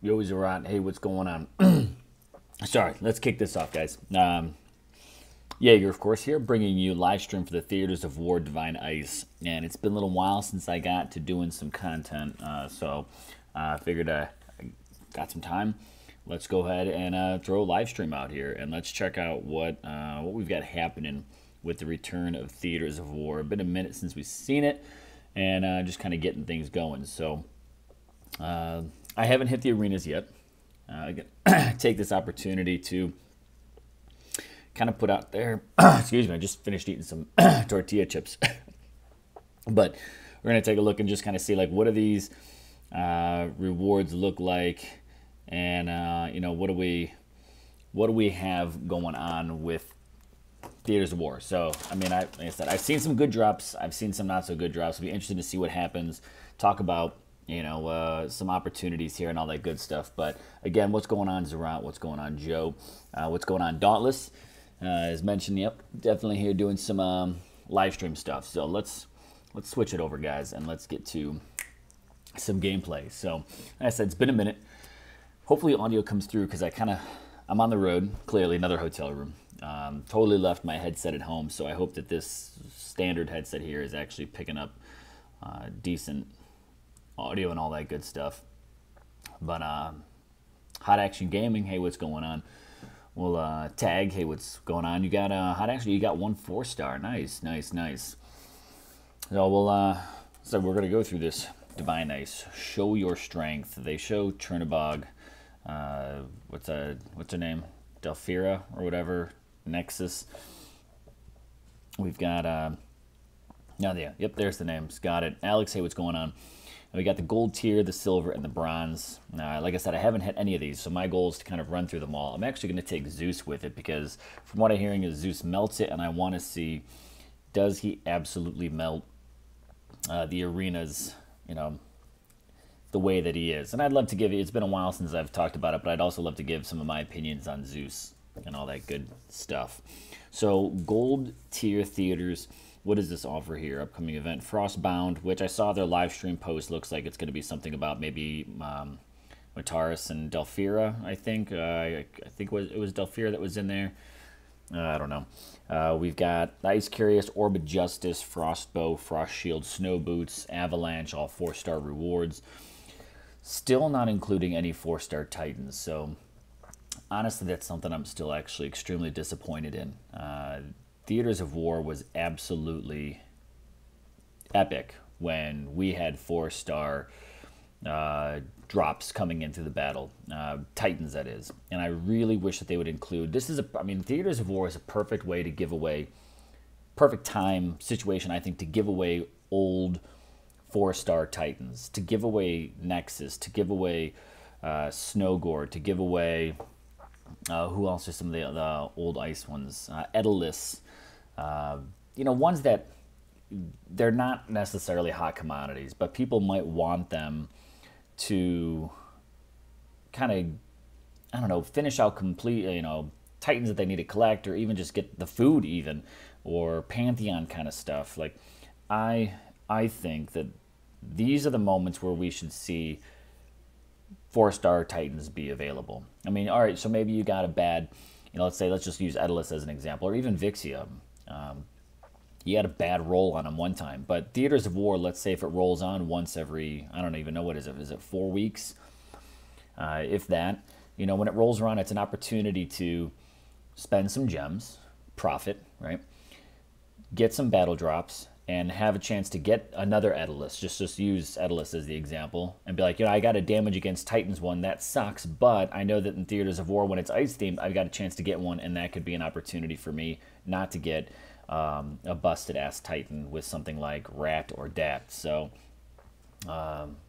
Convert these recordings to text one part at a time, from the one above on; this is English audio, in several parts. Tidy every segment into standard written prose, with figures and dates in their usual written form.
You always around. Hey, what's going on? Sorry, let's kick this off, guys. Jaeger, of course, here, bringing you live stream for the Theaters of War Divine Ice. And it's been a little while since I got to doing some content, so I figured I got some time. Let's go ahead and throw a live stream out here, and let's check out what we've got happening with the return of Theaters of War. It's been a minute since we've seen it, and just kind of getting things going. So I haven't hit the arenas yet. I'm gonna take this opportunity to kind of put out there. Excuse me, I just finished eating some tortilla chips. But we're gonna take a look and just kind of see, like, what do these rewards look like, and you know, what do we have going on with Theaters of War. So I mean, like I said, I've seen some good drops, I've seen some not so good drops. It'll be interesting to see what happens. Talk about, you know, some opportunities here and all that good stuff. But again, what's going on, Zerant? What's going on, Joe? What's going on, Dauntless? As mentioned, yep, definitely here doing some live stream stuff. So let's switch it over, guys, and let's get to some gameplay. So like I said, it's been a minute. Hopefully audio comes through, because I'm on the road, clearly, another hotel room. Totally left my headset at home, so I hope that this standard headset here is actually picking up decent audio and all that good stuff. But Hot Action Gaming, hey, what's going on? We'll tag, hey, what's going on? You got Hot Action, you got 1 4-star. Nice, nice, nice. So we're gonna go through this Divine Ice. Show your strength. They show Chernobog. What's her name? Delphira or whatever. Nexus. We've got yep, there's the names. Got it. Alex, hey, what's going on? And we got the gold tier, the silver, and the bronze. Like I said, I haven't hit any of these, so my goal is to kind of run through them all. I'm actually going to take Zeus with it, because from what I'm hearing is Zeus melts it, and I want to see, does he absolutely melt the arenas, you know, the way that he is. And I'd love to give you, it's been a while since I've talked about it, but I'd also love to give some of my opinions on Zeus and all that good stuff. So gold tier theaters, what does this offer here? Upcoming event, Frostbound, which I saw their live stream post. Looks like it's going to be something about maybe Mataris and Delphira, I think. I think it was Delphira that was in there. I don't know. We've got Ice Curious, Orbit Justice, Frostbow, Frost Shield, Snow Boots, Avalanche, all 4-star rewards. Still not including any 4-star Titans. So honestly, that's something I'm still actually extremely disappointed in. Theaters of War was absolutely epic when we had 4-star drops coming into the battle, Titans, that is. And I really wish that they would include, I mean, Theaters of War is a perfect way to give away, perfect time situation, I think, to give away old 4-star Titans, to give away Nexus, to give away Snowgore, to give away, who else are some of the old ice ones? Edelus. You know, ones that they're not necessarily hot commodities, but people might want them to kind of, I don't know, finish out complete, you know, Titans that they need to collect, or even just get the food even, or Pantheon kind of stuff. Like, I think that these are the moments where we should see 4-star Titans be available. I mean, all right, so maybe you got a bad, you know, let's just use Edelus as an example, or even Vixia. You had a bad roll on them one time, but Theaters of War, let's say if it rolls on once every, I don't even know, what is it 4 weeks? If that, you know, when it rolls around, it's an opportunity to spend some gems, profit, right? Get some battle drops, and have a chance to get another Edelus. Just use Edelus as the example, and be like, you know, I got a damage against Titans one, that sucks, but I know that in Theaters of War, when it's ice themed, I've got a chance to get one, and that could be an opportunity for me not to get a busted ass Titan with something like Rat or Dat. So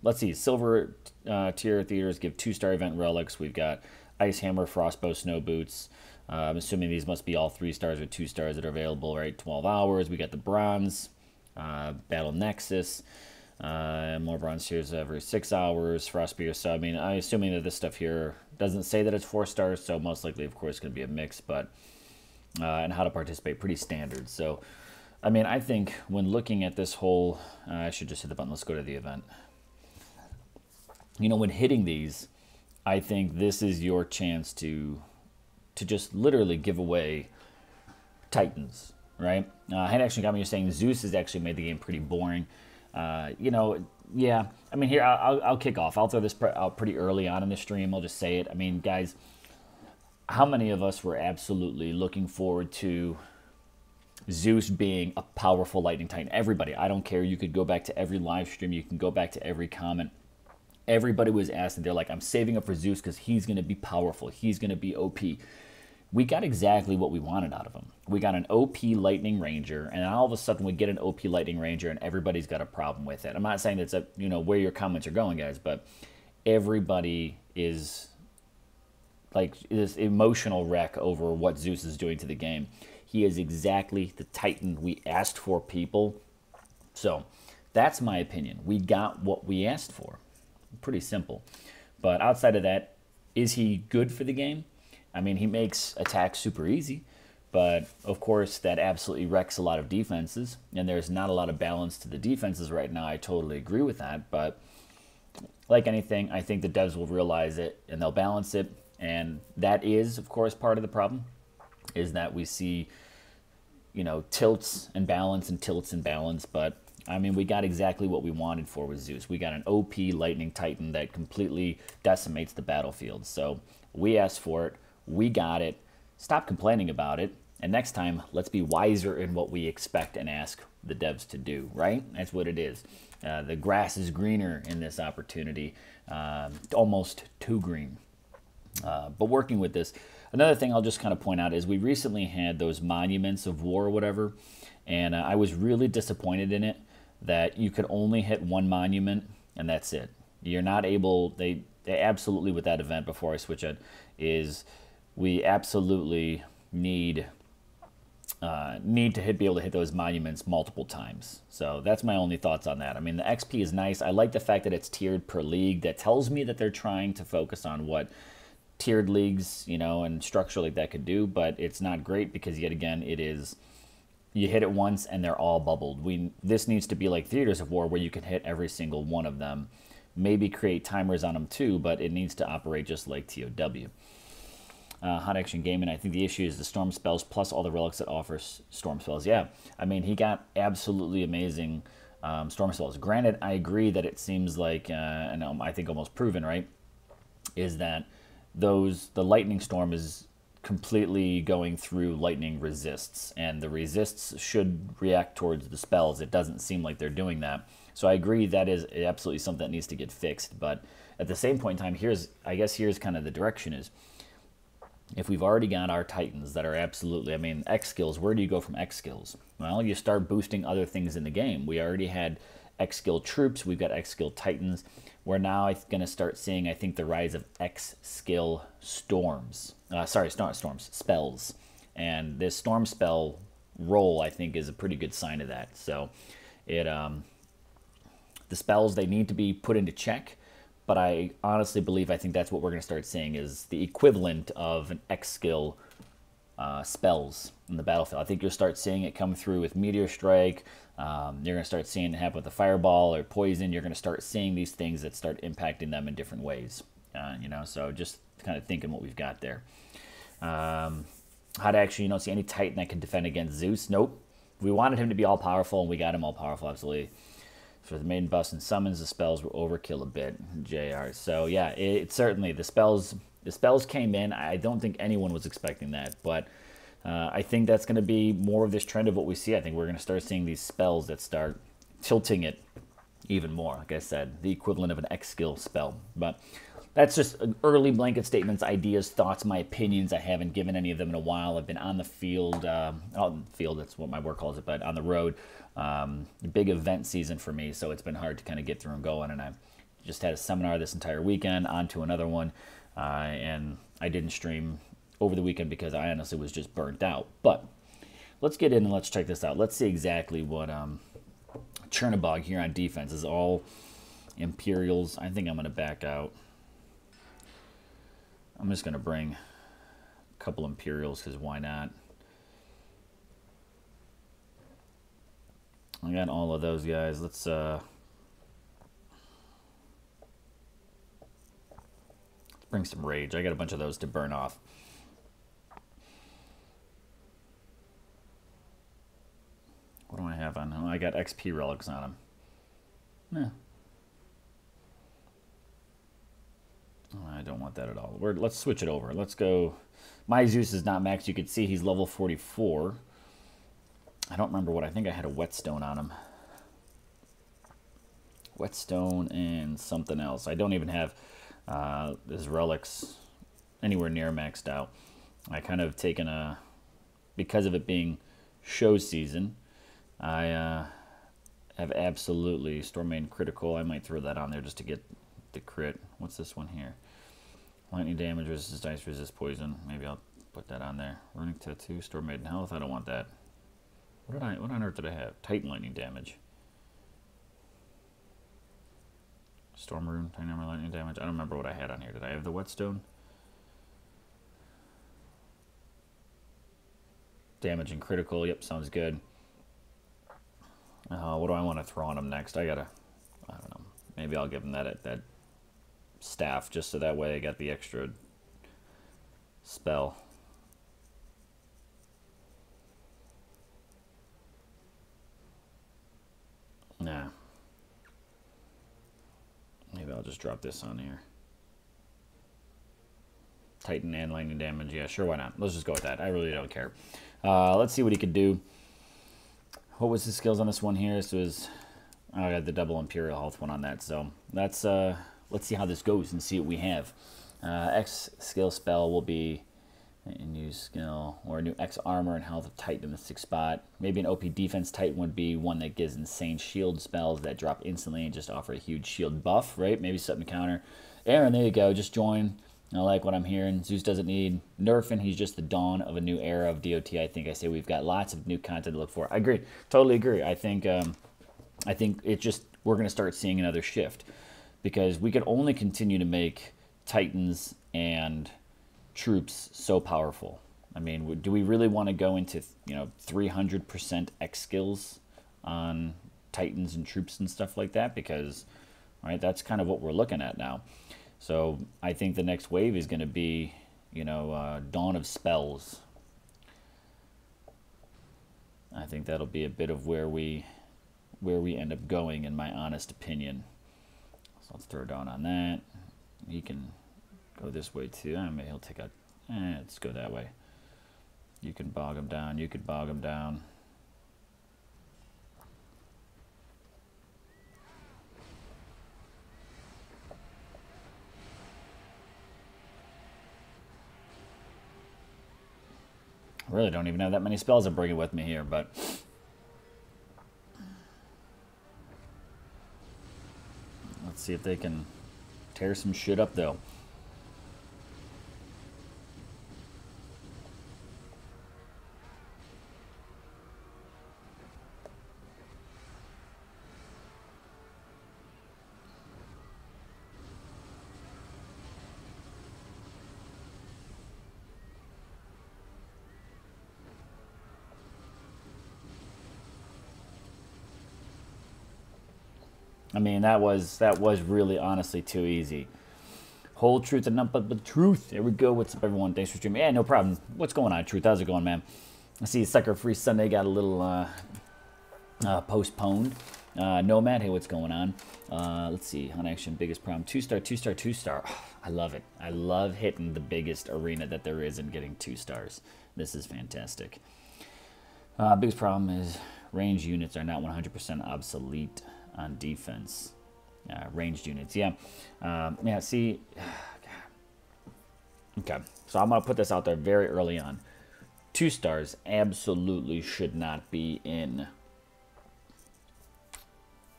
let's see, silver tier theaters give 2-star event relics. We've got Ice Hammer, Frostbow, Snow Boots. I'm assuming these must be all 3 stars or 2 stars that are available, right? 12 hours. We got the bronze, Battle Nexus, more bronze tiers every 6 hours, Frostbeer. So I mean, I'm assuming that this stuff here doesn't say that it's 4 stars, so most likely, of course, going to be a mix, but and how to participate, pretty standard. So I mean, I think when looking at this whole, I should just hit the button. Let's go to the event. You know, when hitting these, I think this is your chance to just literally give away Titans, right? Hand Action got me saying Zeus has actually made the game pretty boring. You know, yeah. I mean, here, I'll kick off. I'll throw this out pretty early on in the stream. I'll just say it. I mean, guys, how many of us were absolutely looking forward to Zeus being a powerful Lightning Titan? Everybody. I don't care. You could go back to every live stream. You can go back to every comment. Everybody was asking. They're like, I'm saving up for Zeus because he's going to be powerful. He's going to be OP. We got exactly what we wanted out of him. We got an OP Lightning Ranger, and all of a sudden we get an OP Lightning Ranger, and everybody's got a problem with it. I'm not saying that's where your comments are going, guys, but everybody is like this emotional wreck over what Zeus is doing to the game. He is exactly the Titan we asked for, people. So that's my opinion. We got what we asked for. Pretty simple. But outside of that, is he good for the game? I mean, he makes attacks super easy, but of course that absolutely wrecks a lot of defenses, and there's not a lot of balance to the defenses right now. I totally agree with that, but like anything, I think the devs will realize it and they'll balance it, and that is, of course, part of the problem, is that we see, tilts and balance and tilts and balance, but I mean, we got exactly what we wanted for with Zeus. We got an OP Lightning Titan that completely decimates the battlefield, so we asked for it. We got it. Stop complaining about it. And next time, let's be wiser in what we expect and ask the devs to do, right? That's what it is. The grass is greener in this opportunity, almost too green. But working with this, another thing I'll just kind of point out is we recently had those monuments of war or whatever, and I was really disappointed in it that you could only hit one monument, and that's it. You're not able, they absolutely, with that event, before I switch it, is we absolutely need to be able to hit those monuments multiple times. So that's my only thoughts on that. I mean, the XP is nice. I like the fact that it's tiered per league. That tells me that they're trying to focus on what tiered leagues, and structure like that could do, but it's not great because, yet again, it is, you hit it once and they're all bubbled. This needs to be like Theaters of War, where you can hit every single one of them. Maybe create timers on them too, but it needs to operate just like TOW. Hot Action Gaming, I think the issue is the storm spells plus all the relics that offer storm spells. Yeah, I mean, he got absolutely amazing storm spells. Granted, I agree that it seems like, and I think almost proven, right, is that the lightning storm is completely going through lightning resists, and the resists should react towards the spells. It doesn't seem like they're doing that. So I agree that is absolutely something that needs to get fixed. But at the same point in time, here's kind of the direction is, if we've already got our Titans that are absolutely, I mean, X skills, where do you go from X skills? Well, you start boosting other things in the game. We already had X skill troops. We've got X skill Titans. We're now going to start seeing, I think, the rise of X skill storms. Sorry, not storms, spells. And this storm spell roll, I think, is a pretty good sign of that. So the spells, they need to be put into check. But I honestly believe, I think that's what we're going to start seeing is the equivalent of an X skill spells in the battlefield. I think you'll start seeing it come through with Meteor Strike. You're going to start seeing it happen with the Fireball or Poison. You're going to start seeing these things that start impacting them in different ways. So just kind of thinking what we've got there. Hot Action, you don't see any Titan that can defend against Zeus. Nope. We wanted him to be all-powerful, and we got him all-powerful, absolutely. For the main boss and summons, the spells were overkill a bit, JR. So yeah, it certainly, the spells came in. I don't think anyone was expecting that, but I think that's going to be more of this trend of what we see. I think we're going to start seeing these spells that start tilting it even more. Like I said, the equivalent of an X skill spell. But that's just early blanket statements, ideas, thoughts, my opinions. I haven't given any of them in a while. I've been on the field, that's what my work calls it, but on the road. Big event season for me, so it's been hard to kind of get through and going. And I just had a seminar this entire weekend, on to another one, and I didn't stream over the weekend because I honestly was just burnt out. But let's get in and let's check this out. Let's see exactly what Chernobog here on defense is. All Imperials. I think I'm going to back out. I'm just going to bring a couple Imperials because why not? I got all of those guys. Let's bring some rage. I got a bunch of those to burn off. What do I have on? Oh, I got XP relics on them. Yeah. Oh, I don't want that at all. Let's switch it over. Let's go. My Zeus is not maxed. You can see he's level 44. I don't remember what. I think I had a whetstone on him. Whetstone and something else. I don't even have his relics anywhere near maxed out. I kind of taken a, because of it being show season, I have absolutely Storm critical. I might throw that on there just to get the crit. What's this one here? Lightning damage, resist ice, resist poison. Maybe I'll put that on there. Runic tattoo, Storm Maiden health. I don't want that. What on earth did I have? Titan lightning damage. Storm rune, Titan armor, lightning damage. I don't remember what I had on here. Did I have the whetstone? Damage and critical. Yep, sounds good. What do I want to throw on him next? I don't know. Maybe I'll give him that staff just so that way I got the extra spell. Nah. Maybe I'll just drop this on here. Titan and lightning damage. Yeah, sure, why not? Let's just go with that. I really don't care. Let's see what he could do. What was his skills on this one here? This was, oh, I got the double Imperial Health one on that. So let's see how this goes and see what we have. X skill spell will be a new skill or a new X armor and health of Titan in the 6th spot. Maybe an OP defense Titan would be one that gives insane shield spells that drop instantly and just offer a huge shield buff, right? Maybe something to counter. Aaron, there you go. Just join. I like what I'm hearing. Zeus doesn't need nerfing. He's just the dawn of a new era of DoT. I think I say we've got lots of new content to look for. I agree. Totally agree. I think it just, we're going to start seeing another shift because we can only continue to make Titans and troops so powerful. I mean, do we really want to go into 300% X skills on Titans and troops and stuff like that? Because, right, that's kind of what we're looking at now. So I think the next wave is going to be, Dawn of Spells. I think that'll be a bit of where we end up going, in my honest opinion. So let's throw down on that. He can go this way too. Maybe he'll take a. Let's go that way. You can bog him down. You could bog him down. I really don't even have that many spells I'm bringing with me here, but let's see if they can tear some shit up, though. I mean, that was really honestly too easy. Whole truth and nothing but the truth. There we go. What's up, everyone? Thanks for streaming. Yeah, no problem. What's going on, Truth? How's it going, man? I see Sucker Free Sunday got a little postponed. Nomad, hey, what's going on? Let's see. On action, biggest problem. 2-star, 2-star, 2-star. Oh, I love it. I love hitting the biggest arena that there is and getting 2 stars. This is fantastic. Biggest problem is range units are not 100% obsolete on defense. Ranged units, yeah. Yeah, see. Okay, so I'm going to put this out there very early on. 2 stars absolutely should not be in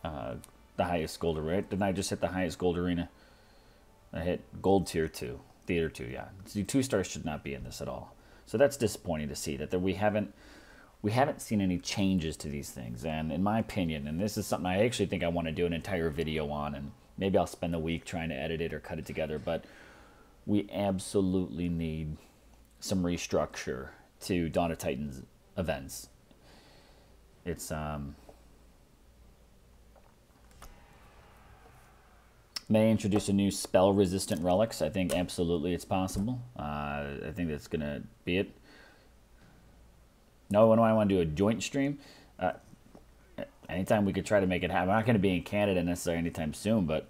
the highest gold arena. Didn't I just hit the highest gold arena? I hit gold tier 2, theater 2, yeah. So 2 stars should not be in this at all. So that's disappointing to see that we haven't seen any changes to these things. And in my opinion, and this is something I actually think I want to do an entire video on, and maybe I'll spend the week trying to edit it or cut it together, but we absolutely need some restructure to Dawn of Titans events. It's May introduce a new spell-resistant relics. I think absolutely it's possible. I think that's going to be it. No, when do I want to do a joint stream? Anytime we could try to make it happen. I'm not going to be in Canada necessarily anytime soon, but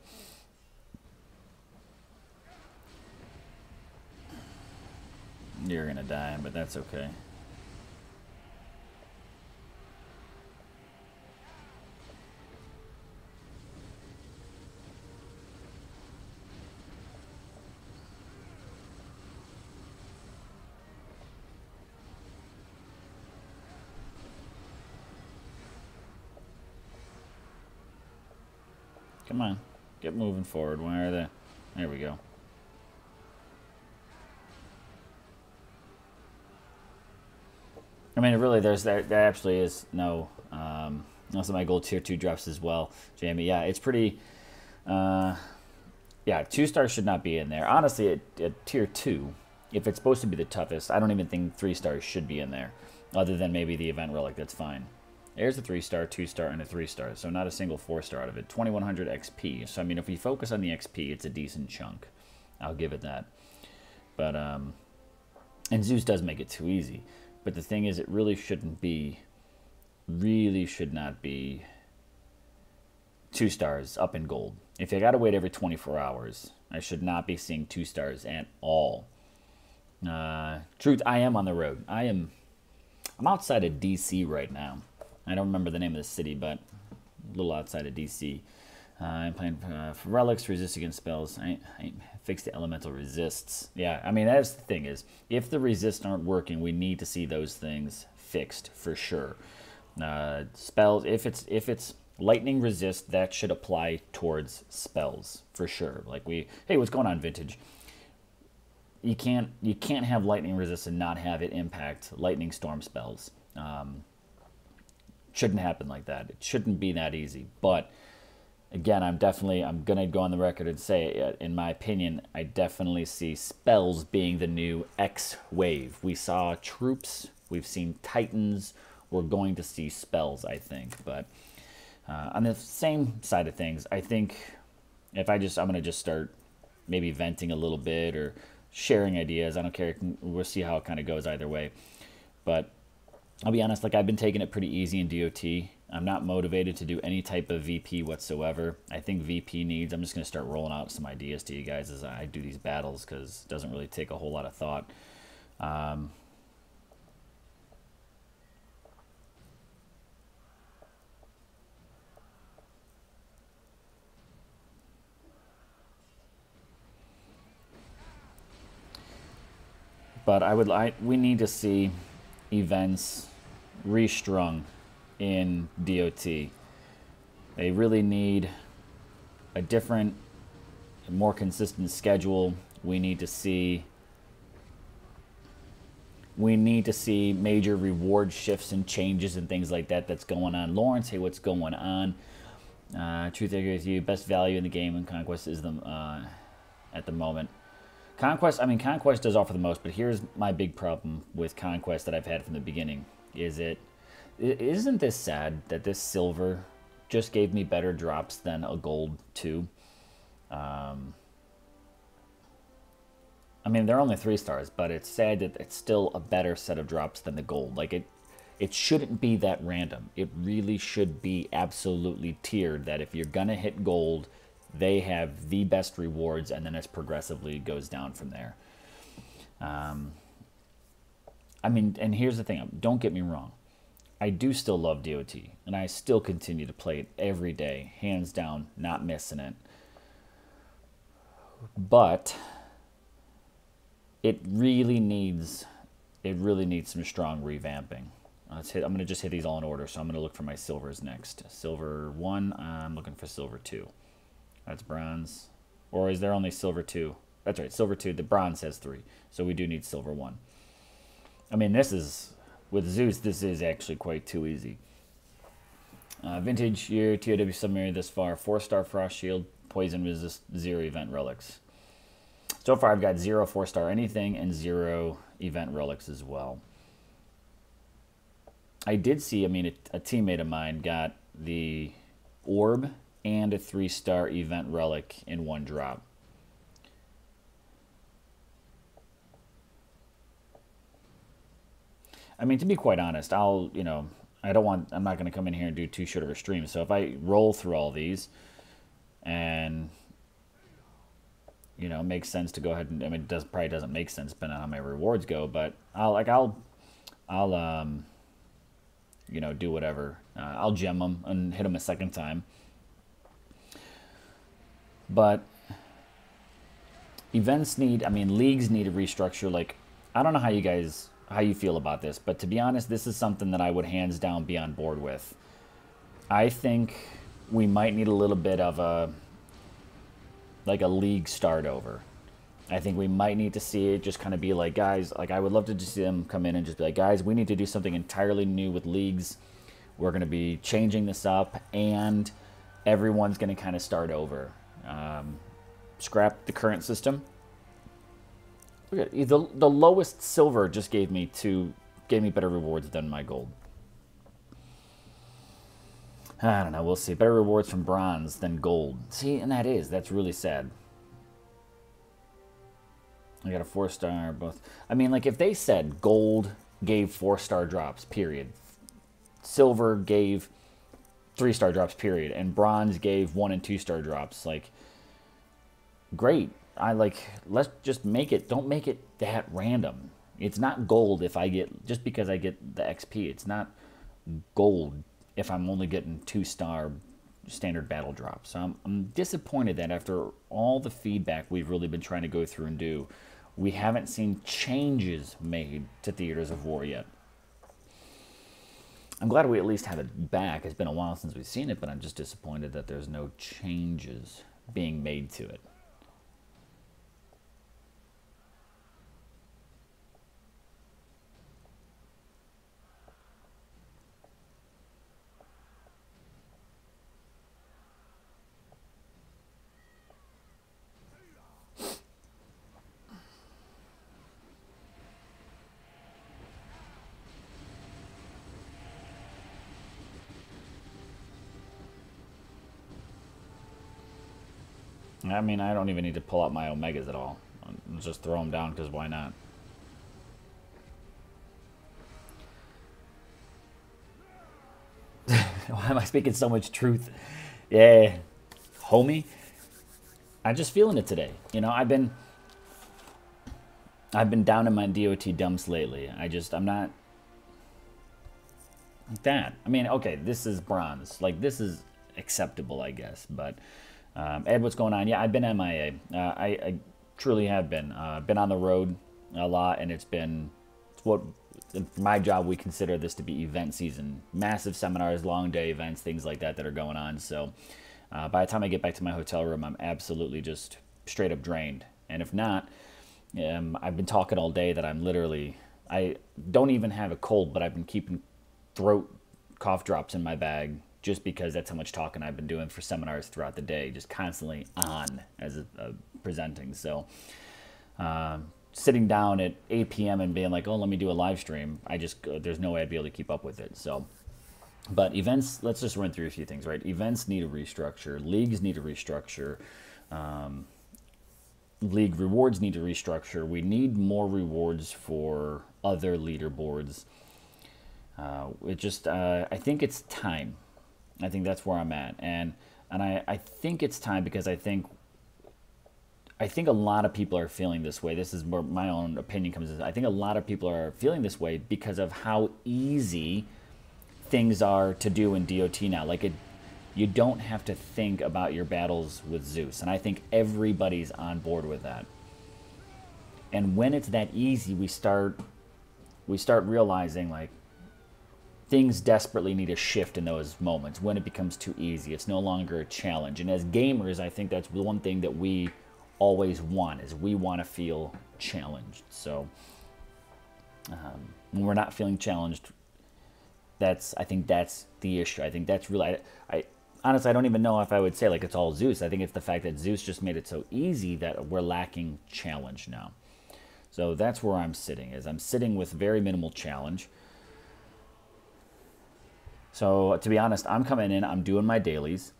you're going to die, but that's okay. Come on, get moving forward. Where are they? There we go. I mean, really, there actually is no, unless my gold tier 2 drops as well, Jamie. Yeah, it's pretty, yeah, 2 stars should not be in there. Honestly, at tier 2, if it's supposed to be the toughest, I don't even think 3 stars should be in there, other than maybe the event relic. That's fine. There's a 3-star, 2-star, and a 3-star, so not a single 4-star out of it. 2100 XP. So I mean, if we focus on the XP, it's a decent chunk. I'll give it that. But and Zeus does make it too easy. But the thing is, it really shouldn't be, really should not be 2 stars up in gold. If you gotta wait every 24 hours, I should not be seeing 2 stars at all. Truth, I am on the road. I'm outside of DC right now. I don't remember the name of the city, but a little outside of DC. I'm playing for relics, resist against spells. I fix the elemental resists. Yeah, I mean, that's the thing is, if the resists aren't working, we need to see those things fixed for sure. Spells, if it's lightning resist, that should apply towards spells for sure. Like hey, what's going on, Vintage? You can't have lightning resist and not have it impact lightning storm spells. Shouldn't happen like that. It shouldn't be that easy. But again, I'm gonna go on the record and say, in my opinion, I definitely see spells being the new X wave. We saw troops, we've seen titans. We're going to see spells, I think. But on the same side of things, I think if I'm gonna just start maybe venting a little bit or sharing ideas. I don't care. We'll see how it kind of goes either way. But I'll be honest, like, I've been taking it pretty easy in DoT. I'm not motivated to do any type of VP whatsoever. I think VP needs, I'm just going to start rolling out some ideas to you guys as I do these battles, because it doesn't really take a whole lot of thought. But we need to see events restrung in DoT. They really need a different, more consistent schedule. We need to see major reward shifts and changes and things like that that's going on. Lawrence, hey, what's going on? Truth, I agree with you. Best value in the game in Conquest is at the moment. Conquest, I mean, Conquest does offer the most, but here's my big problem with Conquest that I've had from the beginning. Isn't this sad that this silver just gave me better drops than a gold too? I mean, they're only 3 stars, but it's sad that it's still a better set of drops than the gold. Like, it shouldn't be that random. It really should be absolutely tiered, that if you're gonna hit gold, they have the best rewards, and then it progressively goes down from there. I mean, and here's the thing. Don't get me wrong. I do still love DoT, and I still continue to play it every day, hands down, not missing it. But it really needs some strong revamping. I'm going to just hit these all in order, so I'm going to look for my silvers next. Silver 1, I'm looking for silver 2. That's bronze. Or is there only silver 2? That's right, silver 2. The bronze has 3. So we do need silver 1. I mean, with Zeus, this is actually quite too easy. Vintage year, TOW summary this far. 4-star Frost Shield, Poison Resist, 0 event relics. So far I've got 0 4-star anything and 0 event relics as well. I did see, I mean, a teammate of mine got the orb and a 3-star event relic in one drop. I mean, to be quite honest, I'm not going to come in here and do too short of a stream. So if I roll through all these and, it makes sense to go ahead and, it probably doesn't make sense depending on how my rewards go, but I'll do whatever. I'll gem them and hit them a second time. But leagues need a restructure. Like, I don't know how you feel about this, but to be honest, this is something that I would hands down be on board with. I think we might need a little bit of a league start over. I think we might need to see it just kind of be like, guys, like I would love to just see them come in and just be like, guys, we need to do something entirely new with leagues. We're going to be changing this up, and everyone's going to kind of start over. Scrap the current system. Look at the lowest silver just gave me better rewards than my gold. I don't know. We'll see. Better rewards from bronze than gold. See, and that's really sad. I got a 4-star both. I mean, like if they said gold gave 4-star drops, period. Silver gave 3-star drops, period, and bronze gave 1 and 2-star drops. Like, great. Let's just make it. Don't make it that random. It's not gold if I get just because I get the XP. It's not gold if I'm only getting 2-star standard battle drops. So I'm disappointed that after all the feedback we've really been trying to go through and do, we haven't seen changes made to Theaters of War yet. I'm glad we at least have it back. It's been a while since we've seen it, but I'm just disappointed that there's no changes being made to it. I mean, I don't even need to pull out my Omegas at all. I'll just throw them down because why not? Why am I speaking so much truth? Yeah, homie. I'm just feeling it today. I've been down in my DoT dumps lately. I'm not like that. I mean, okay, this is bronze. Like, this is acceptable, I guess, but... Ed, what's going on? Yeah, I've been MIA. I truly have been. Been on the road a lot, and it's what my job, we consider this to be event season. Massive seminars, long day events, things like that are going on. So by the time I get back to my hotel room, I'm absolutely just straight up drained. And if not, I've been talking all day that I don't even have a cold, but I've been keeping throat cough drops in my bag, just because that's how much talking I've been doing for seminars throughout the day, just constantly on as presenting. So sitting down at 8 p.m. and being like, oh, let me do a live stream, there's no way I'd be able to keep up with it. So, but events, let's just run through a few things, right? Events need a restructure. Leagues need a restructure. League rewards need to restructure. We need more rewards for other leaderboards. I think it's time. I think that's where I'm at, and I think it's time because I think a lot of people are feeling this way. This is where my own opinion comes in. I think a lot of people are feeling this way because of how easy things are to do in DoT now. You don't have to think about your battles with Zeus, and I think everybody's on board with that. And when it's that easy, we start realizing, like, things desperately need a shift in those moments when it becomes too easy. It's no longer a challenge. And as gamers, I think that's the one thing that we always want, is we want to feel challenged. So when we're not feeling challenged, I think that's the issue. I think that's really, honestly, I don't even know if I would say like it's all Zeus. I think it's the fact that Zeus just made it so easy that we're lacking challenge now. So that's where I'm sitting, I'm sitting with very minimal challenge. So to be honest, I'm coming in, I'm doing my dailies.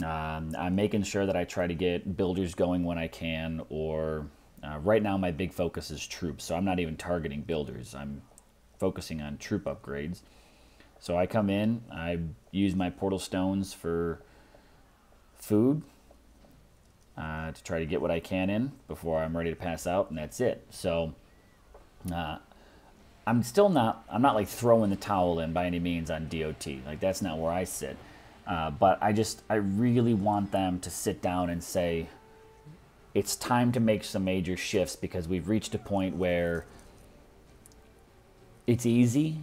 I'm making sure that I try to get builders going when I can, or right now my big focus is troops, so I'm not even targeting builders. I'm focusing on troop upgrades. So I come in, I use my portal stones for food, to try to get what I can in before I'm ready to pass out, and that's it. So I'm not like throwing the towel in by any means on DoT. Like, that's not where I sit. But I really want them to sit down and say, it's time to make some major shifts, because we've reached a point where it's easy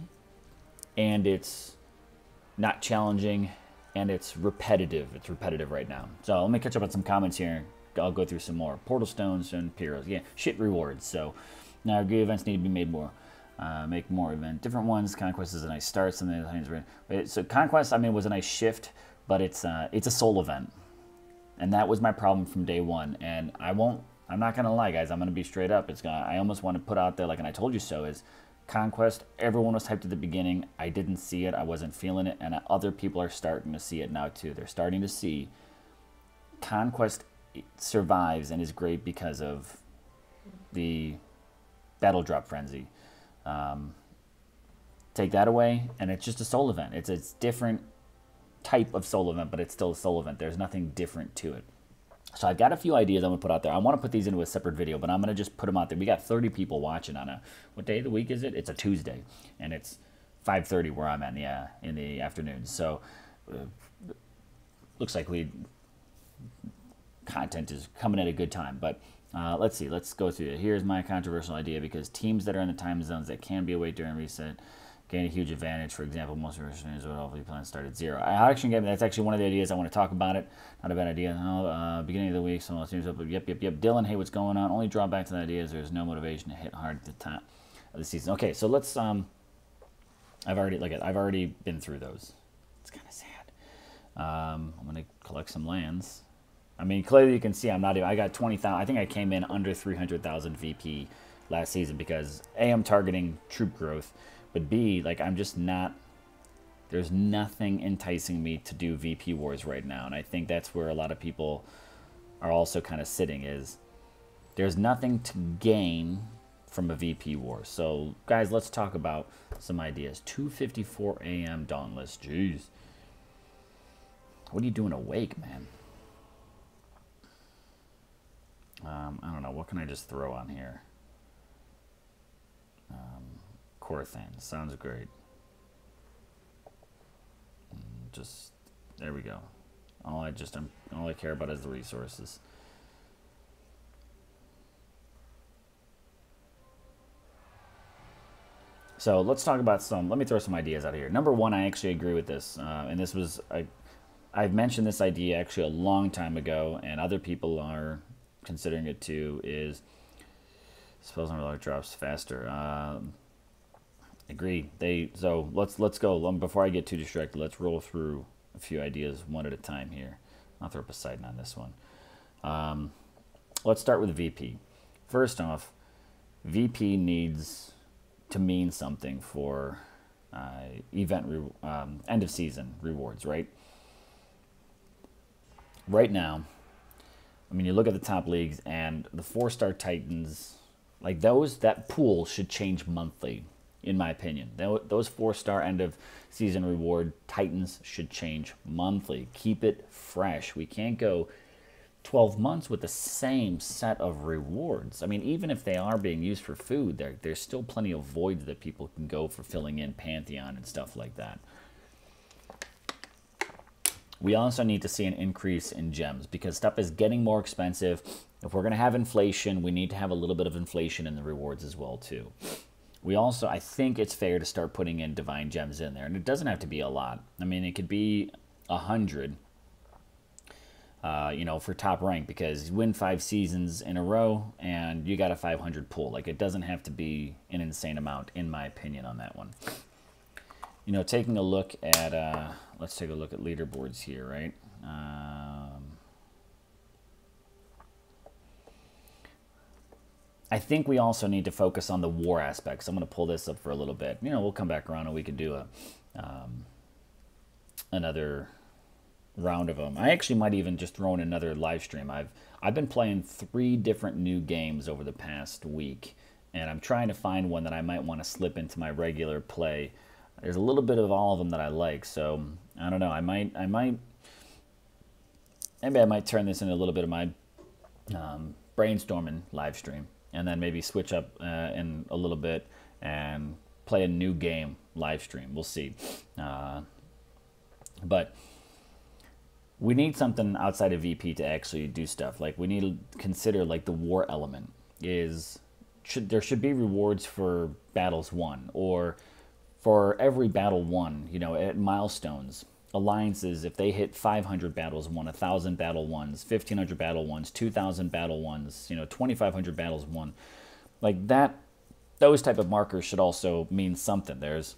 and it's not challenging and it's repetitive. It's repetitive right now. So let me catch up on some comments here. I'll go through some more. Portal stones and Pyros. Yeah, shit rewards. So now good events need to be made more. Make more event. Different ones. Conquest is a nice start. So Conquest, I mean, was a nice shift, but it's a soul event. And that was my problem from day one. And I'm not going to lie, guys. I'm going to be straight up. I almost want to put out there, like, and I told you so, is Conquest, everyone was hyped at the beginning. I didn't see it. I wasn't feeling it. And other people are starting to see it now, too. They're starting to see Conquest survives and is great because of the battle drop frenzy. Take that away, and it's just a soul event. It's a different type of soul event, but it's still a soul event. There's nothing different to it. So I've got a few ideas I'm going to put out there. I want to put these into a separate video, but I'm going to just put them out there. We got 30 people watching on what day of the week is it? It's a Tuesday, and it's 5:30 where I'm at, in the afternoon. So looks like content is coming at a good time. But let's see. Let's go through it. Here's my controversial idea, because teams that are in the time zones that can be awake during reset gain a huge advantage. For example, most of our students would hopefully plan to start at 0. That's actually one of the ideas I want to talk about it. Not a bad idea. Beginning of the week, someone seems up. Yep. Dylan, hey, what's going on? Only drawback to the idea is there's no motivation to hit hard at the top of the season. Okay, so let's. I've already been through those. It's kind of sad. I'm gonna collect some lands. I mean, clearly you can see I'm not even. I got 20,000. I think I came in under 300,000 VP last season because A, I'm targeting troop growth. But B, like, I'm just not, there's nothing enticing me to do VP wars right now. And I think that's where a lot of people are also kind of sitting, is there's nothing to gain from a VP war. So, guys, let's talk about some ideas. 2:54 a.m. Dauntless. Jeez. What are you doing awake, man? I don't know. What can I just throw on here? Corthan. Sounds great. Just, there we go. All I care about is the resources. So let's talk about let me throw some ideas out here. Number one, I actually agree with this. And this was, I've mentioned this idea actually a long time ago, and other people are considering it too, is spells on reload drops faster. Agree. So let's go. Before I get too distracted, let's roll through a few ideas one at a time here. I'll throw Poseidon on this one. Let's start with VP. First off, VP needs to mean something for event end of season rewards, right? Right now, I mean, you look at the top leagues and the 4-star Titans, like that pool should change monthly. In my opinion, those 4-star end of season reward Titans should change monthly. Keep it fresh. We can't go 12 months with the same set of rewards. I mean, even if they are being used for food, there's still plenty of voids that people can go for filling in Pantheon and stuff like that. We also need to see an increase in gems, because stuff is getting more expensive. If we're going to have inflation, we need to have a little bit of inflation in the rewards as well, too. We also, I think it's fair to start putting in divine gems in there. And it doesn't have to be a lot. I mean, it could be 100, for top rank, because you win 5 seasons in a row and you got a 500 pull. Like, it doesn't have to be an insane amount, in my opinion, on that one. Taking a look at, let's take a look at leaderboards here, right? I think we also need to focus on the war aspects. I'm going to pull this up for a little bit. We'll come back around and we can do round of them. I actually might even just throw in another live stream. I've been playing 3 different new games over the past week, and I'm trying to find one that I might want to slip into my regular play. There's a little bit of all of them that I like, so I don't know. Maybe I might turn this into a little bit of my brainstorming live stream, and then maybe switch up in a little bit and play a new game live stream. We'll see. But we need something outside of VP to actually do stuff. Like, we need to consider, like, the war element there should be rewards for battles won, or for every battle won, you know, at milestones. Alliances, if they hit 500 battles won, 1,000 battle ones, 1,500 battle ones, 2,000 battle ones, you know, 2,500 battles won, like that, those type of markers should also mean something. There's,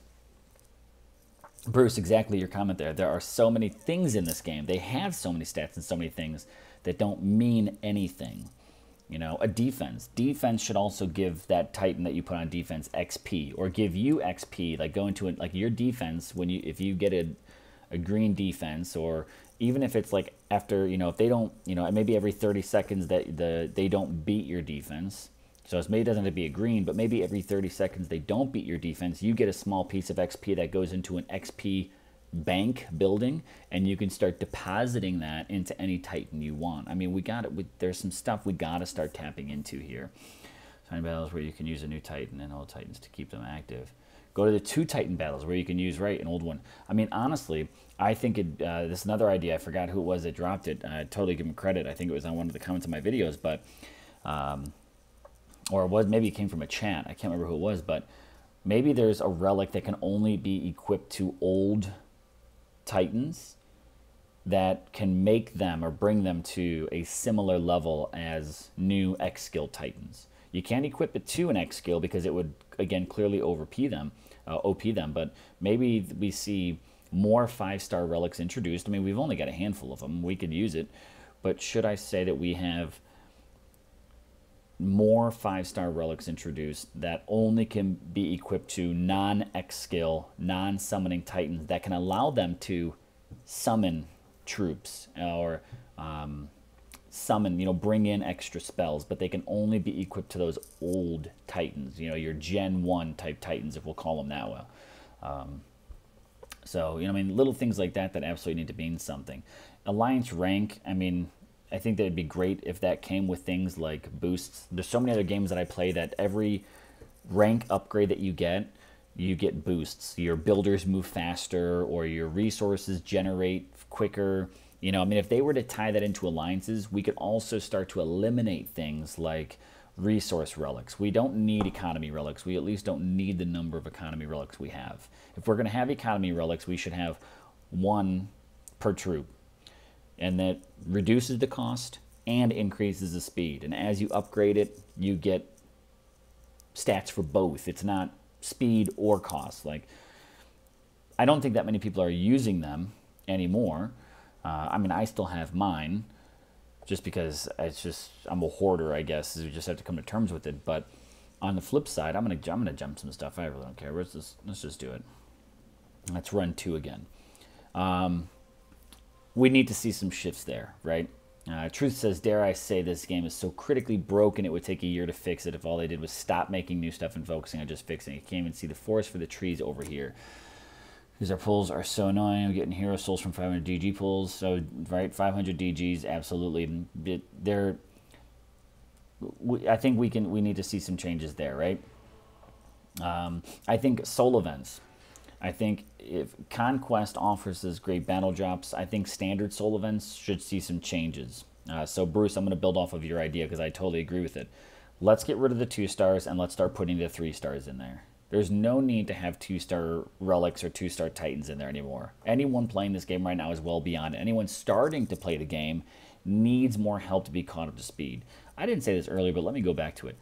Bruce, exactly your comment there. There are so many things in this game. They have so many stats and so many things that don't mean anything. You know, a defense. Defense should also give that Titan that you put on defense XP, or give you XP. Like, go into it, like your defense, when if you get a green defense, or even if it's like after, you know, if they don't, you know, maybe every 30 seconds that they don't beat your defense. So maybe it doesn't have to be a green, but maybe every 30 seconds they don't beat your defense, you get a small piece of XP that goes into an XP bank building, and you can start depositing that into any Titan you want. I mean, there's some stuff we got to start tapping into here. Titan battles where you can use a new Titan and old Titans to keep them active. Go to the 2 Titan battles where you can use, right, an old one. I mean, honestly, I think this is another idea. I forgot who it was that dropped it. I totally give him credit. I think it was on one of the comments of my videos, but or maybe it came from a chat. I can't remember who it was, but maybe there's a relic that can only be equipped to old Titans that can make them or bring them to a similar level as new X skill Titans. You can't equip it to an X skill because it would, again, clearly OP them, but maybe we see more 5-star relics introduced. I mean, we've only got a handful of them. We could use it, but should I say that we have more 5-star relics introduced that only can be equipped to non-X skill, non-summoning Titans that can allow them to summon troops, or summon, you know, bring in extra spells, but they can only be equipped to those old Titans, you know, your Gen 1 type Titans, if we'll call them that way. So, you know, I mean, little things like that absolutely need to mean something. Alliance rank, I mean, I think that it'd be great if that came with things like boosts. There's so many other games that I play that every rank upgrade that you get boosts. Your builders move faster, or your resources generate quicker. You know, I mean, if they were to tie that into alliances, we could also start to eliminate things like resource relics. We don't need economy relics. We at least don't need the number of economy relics we have. If we're going to have economy relics, we should have 1 per troop. And that reduces the cost and increases the speed. And as you upgrade it, you get stats for both. It's not speed or cost. Like, I don't think that many people are using them anymore. I mean, I still have mine, just because I'm a hoarder, I guess. We just have to come to terms with it. But on the flip side, I'm gonna jump some stuff. I really don't care. Let's just do it. Let's run 2 again. We need to see some shifts there, right? Truth says, dare I say, this game is so critically broken it would take a year to fix it if all they did was stop making new stuff and focusing on just fixing it. You can't even see the forest for the trees over here. Because our pulls are so annoying. I'm getting hero souls from 500 DG pulls. So, right, 500 DGs, absolutely. I think we need to see some changes there, right? I think soul events. I think if Conquest offers us great battle drops, I think standard soul events should see some changes. So, Bruce, I'm going to build off of your idea because I totally agree with it. Let's get rid of the 2 stars and let's start putting the 3 stars in there. There's no need to have 2-star relics or 2-star Titans in there anymore. Anyone playing this game right now is well beyond it. Anyone starting to play the game needs more help to be caught up to speed. I didn't say this earlier, but let me go back to it.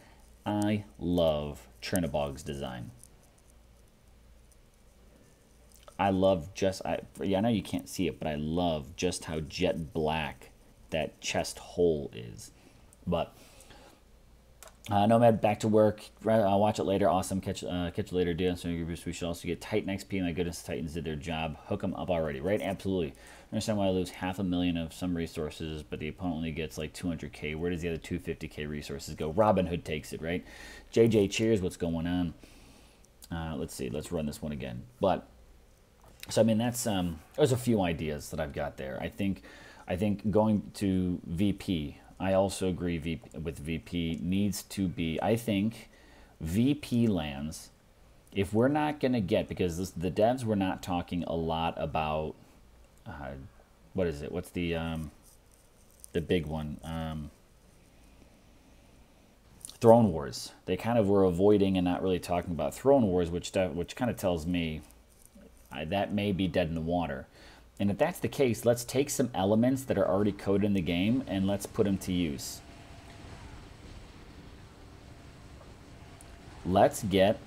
I love Chernobog's design. I love I know you can't see it, but I love just how jet black that chest hole is. But Nomad, back to work. I'll watch it later. Awesome. Catch you later, dude. So we should also get Titan XP. My goodness, Titans did their job. Hook them up already, right? Absolutely. I understand why I lose $500,000 of some resources, but the opponent only gets like 200K. Where does the other 250K resources go? Robin Hood takes it, right? JJ, cheers. What's going on? Let's see. Let's run this one again. But so I mean, that's there's a few ideas that I've got there. I think going to VP. I also agree with VP needs to be, I think, VP lands, if we're not going to get, because the devs were not talking a lot about, what is it? What's the big one? Throne Wars. They kind of were avoiding and not really talking about Throne Wars, which kind of tells me that may be dead in the water. And if that's the case, let's take some elements that are already coded in the game and let's put them to use. Let's get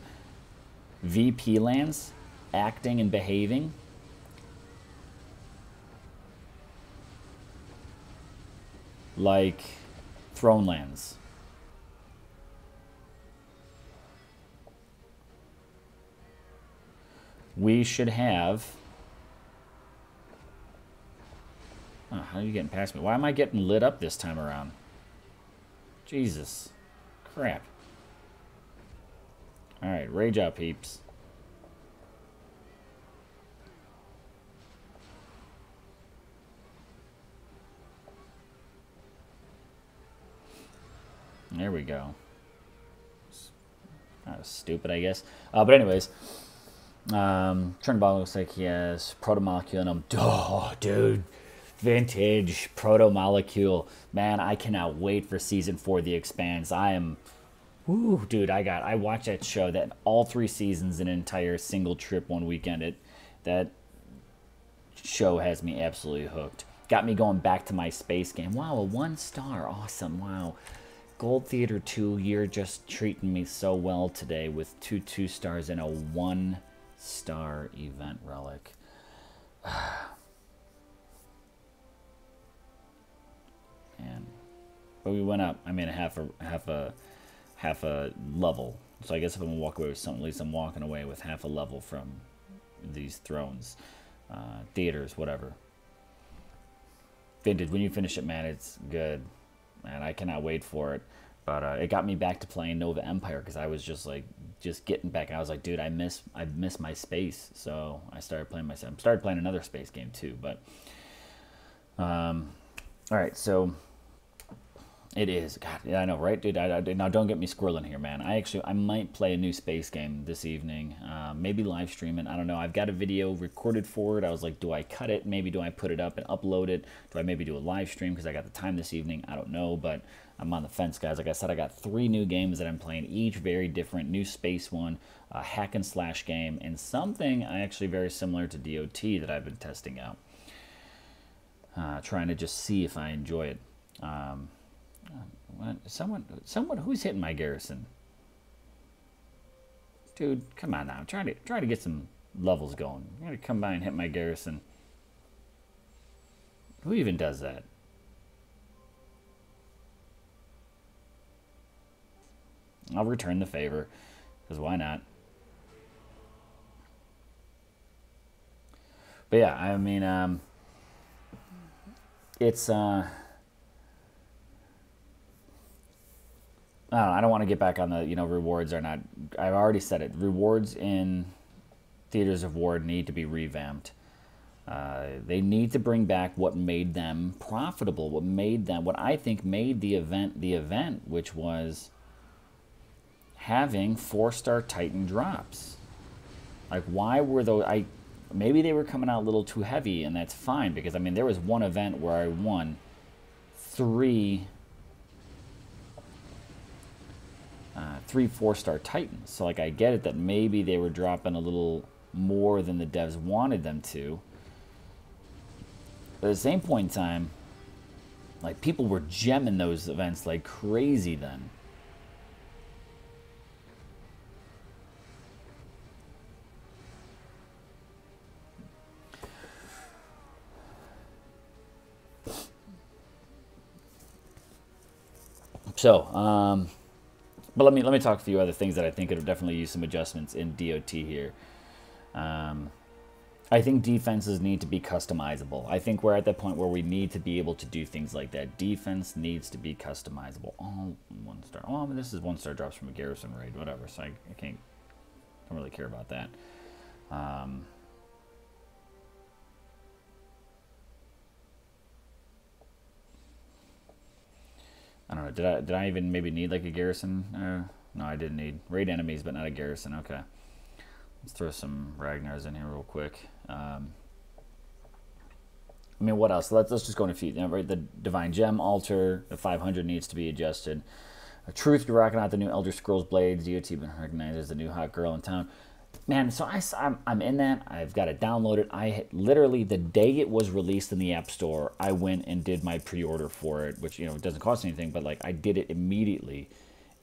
VP lands acting and behaving like throne lands. We should have... Oh, how are you getting past me? Why am I getting lit up this time around? Jesus. Crap. Alright, rage out, peeps. There we go. Kind of stupid, I guess. But anyways, Turnabout looks like he has Protomolecule in him. Oh, dude. Vintage Protomolecule. Man, I cannot wait for Season 4 The Expanse. I am... Woo, dude, I watched that show, that all 3 seasons, an entire single trip one weekend. That show has me absolutely hooked. Got me going back to my space game. Wow, a 1-star. Awesome. Wow. Gold Theater 2, you're just treating me so well today with 2 2-stars and a 1-star event relic. Man. But we went up, I mean, half a level. So I guess if I'm gonna walk away with something, at least I'm walking away with half a level from these thrones, theaters, whatever. Vintage, when you finish it, man, it's good. Man, I cannot wait for it. But it got me back to playing Nova Empire because I was just getting back. I was like, dude, I miss my space. So I started playing another space game too. But all right, so. It is. God, yeah, I know, right, dude? Now, don't get me squirreling here, man. I might play a new space game this evening. Maybe live stream it. I don't know. I've got a video recorded for it. I was like, do I cut it? Maybe do I put it up and upload it? Do I maybe do a live stream because I got the time this evening? I don't know, but I'm on the fence, guys. Like I said, I got 3 new games that I'm playing, each very different. New space one, a hack and slash game, and something actually very similar to DoT that I've been testing out. Trying to just see if I enjoy it. Someone, who's hitting my garrison? Dude, come on now. Try to get some levels going. You're gonna come by and hit my garrison. Who even does that? I'll return the favor, because why not? But yeah, I mean, it's I don't want to get back on the, rewards are not... I've already said it. Rewards in Theaters of War need to be revamped. They need to bring back what made them profitable, what I think made the event, which was having 4-star Titan drops. Like, why were those... Maybe they were coming out a little too heavy, and that's fine, because, I mean, there was one event where I won 3 4-star Titans. So, like, I get it that maybe they were dropping a little more than the devs wanted them to. But at the same point in time, like, people were gemming those events like crazy then. So, But let me talk a few other things that I think could definitely use some adjustments in DoT here. I think defenses need to be customizable. I think we're at that point where we need to be able to do things like that. Defense needs to be customizable. Oh, 1 star. Oh, I mean, this is 1 star drops from a garrison raid, whatever. So I don't really care about that. I don't know. Did I even maybe need like a garrison? No, I didn't need raid enemies, but not a garrison. Okay. Let's throw some Ragnars in here real quick. I mean, what else? Let's just go in a few. Right, the Divine Gem Altar, the 500 needs to be adjusted. Truth, you're rocking out the new Elder Scrolls Blades. DoT been recognized as the new hot girl in town. Man, so I'm in that. I've got it downloaded. I literally, the day it was released in the App Store, I went and did my pre-order for it, which, it doesn't cost anything, but like I did it immediately.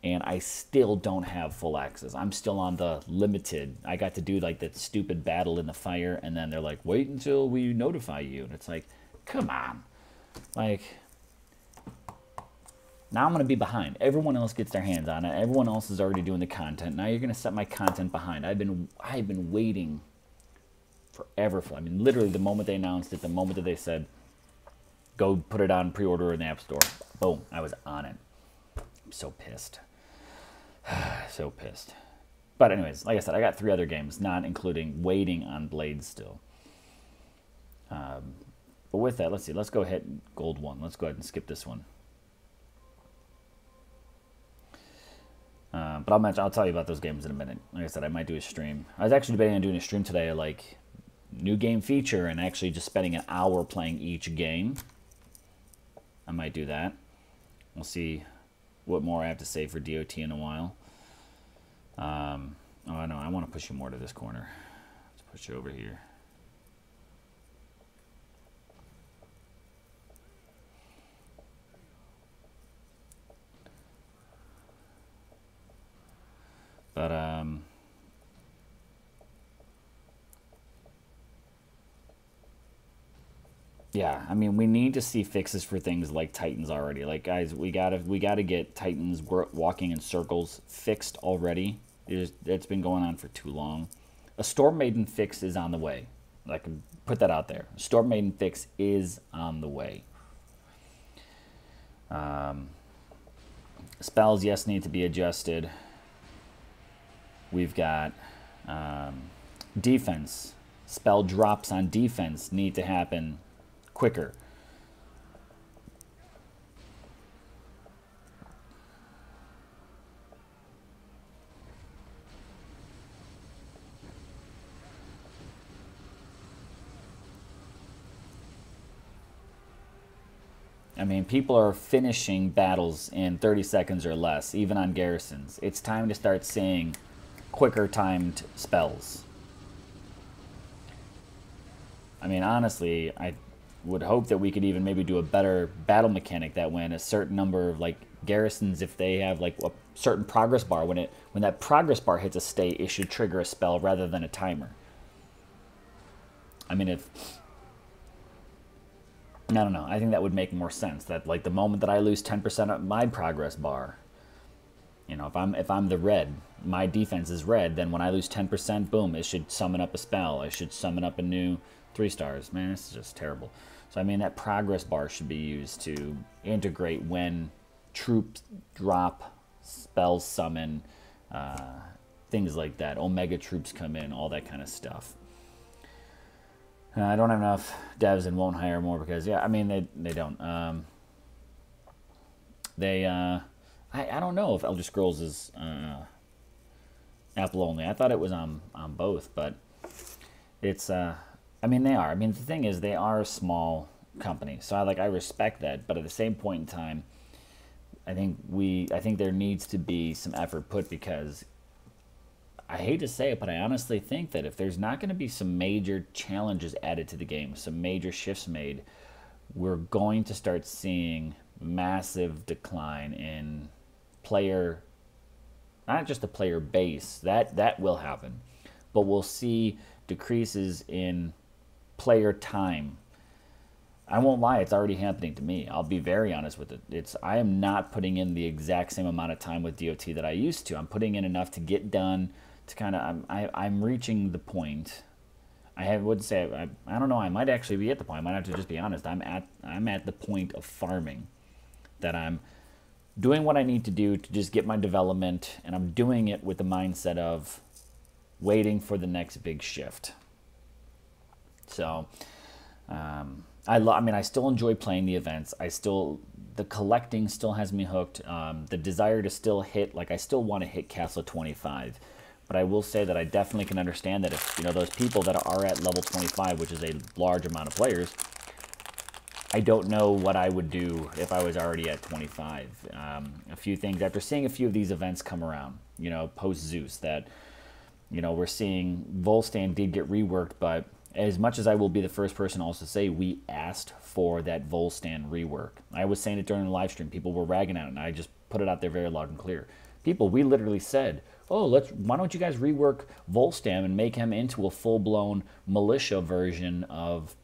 And I still don't have full access. I'm still on the limited. I got to do like that stupid battle in the fire, and then they're like, wait until we notify you. And it's like, come on. Like, now I'm going to be behind. Everyone else gets their hands on it. Everyone else is already doing the content. Now you're going to set my content behind. I've been waiting forever for. I mean, literally the moment they announced it, the moment that they said, go put it on pre-order in the App Store. Boom, I was on it. I'm so pissed. So pissed. But anyways, like I said, I got 3 other games, not including waiting on Blades still. But with that, let's see. Let's go hit Gold 1. Let's go ahead and skip this one. But I'll tell you about those games in a minute. Like I said, I might do a stream. I was actually debating on doing a stream today, like new game feature, and actually just spending an hour playing each game. I might do that. We'll see what more I have to say for DoT in a while. Oh, no, I want to push you more to this corner. Let's push you over here. But, yeah, I mean, we need to see fixes for things like Titans already. Like, guys, we gotta get Titans walking in circles fixed already. It's been going on for too long. A Storm Maiden fix is on the way. I can put that out there. A Storm Maiden fix is on the way. Spells, yes, need to be adjusted. We've got defense. Spell drops on defense need to happen quicker. I mean, people are finishing battles in 30 seconds or less, even on garrisons. It's time to start seeing quicker timed spells. I mean, honestly, I would hope that we could even maybe do a better battle mechanic that when a certain number of like garrisons, if they have like a certain progress bar, when that progress bar hits a state, it should trigger a spell rather than a timer. I mean, I don't know. I think that would make more sense. That like the moment that I lose 10% of my progress bar, if I'm the red, my defense is red, then when I lose 10%, boom, it should summon up a spell. It should summon up a new 3 stars. Man, this is just terrible. So I mean, that progress bar should be used to integrate when troops drop, spells summon, things like that. Omega troops come in, all that kind of stuff. I don't have enough devs and won't hire more because, yeah, I mean, they don't. I don't know if Elder Scrolls is Apple only. I thought it was on both, but it's, I mean, they are. I mean, the thing is, they are a small company, so I respect that, but at the same point in time, I think there needs to be some effort put because I hate to say it, but I honestly think that if there's not going to be some major challenges added to the game, some major shifts made, we're going to start seeing massive decline in player, not just the player base, that will happen, but we'll see decreases in player time. I won't lie, it's already happening to me. I'll be very honest with it. I am not putting in the exact same amount of time with DoT that I used to. I'm putting in enough to get done, to kind of, I'm reaching the point. Would say, I don't know, I might actually be at the point. I might have to just be honest. I'm at the point of farming, that I'm doing what I need to do to just get my development, and I'm doing it with the mindset of waiting for the next big shift. So, I still enjoy playing the events. The collecting still has me hooked. The desire to still hit, I still want to hit Castle 25. But I will say that I definitely can understand that if, those people that are at level 25, which is a large amount of players, I don't know what I would do if I was already at 25. A few things, after seeing a few of these events come around, post-Zeus, that, we're seeing Volstan did get reworked, but as much as I will be the first person to also say, we asked for that Volstan rework. I was saying it during the live stream. People were ragging at it, and I just put it out there very loud and clear. We literally said, oh, why don't you guys rework Volstan and make him into a full-blown militia version of,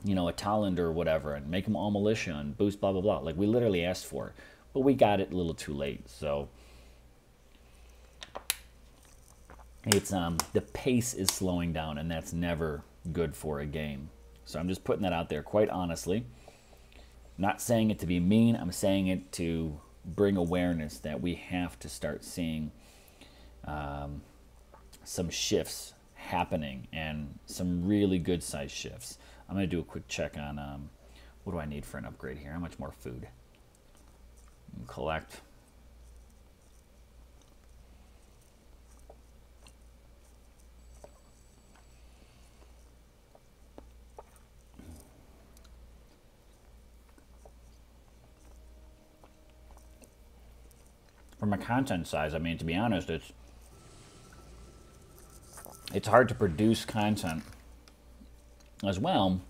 a Talent or whatever, and make him all militia and boost blah, blah, blah. We literally asked for it, but we got it a little too late. So it's, the pace is slowing down, and that's never good for a game. So I'm just putting that out there quite honestly. Not saying it to be mean. I'm saying it to bring awareness that we have to start seeing some shifts happening, and some really good size shifts. I'm going to do a quick check on what do I need for an upgrade here. How much more food? Collect. From a content size, to be honest, it's hard to produce content as well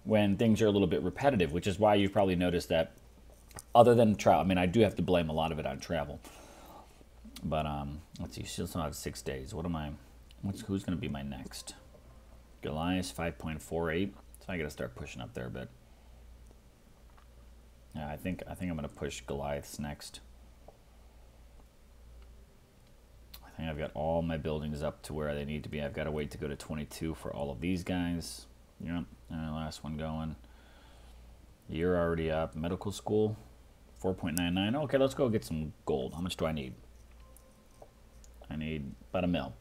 when things are a little bit repetitive, which is why you've probably noticed that, other than travel, I do have to blame a lot of it on travel. But let's see, still have 6 days. Who's going to be my next? Goliath 5.48. So I got to start pushing up there a bit. Yeah, I think I'm going to push Goliaths next. I think I've got all my buildings up to where they need to be. I've got to wait to go to 22 for all of these guys. Yep, and the last one going. You're already up. Medical school, 4.99. Okay, let's go get some gold. How much do I need? I need about $1 million.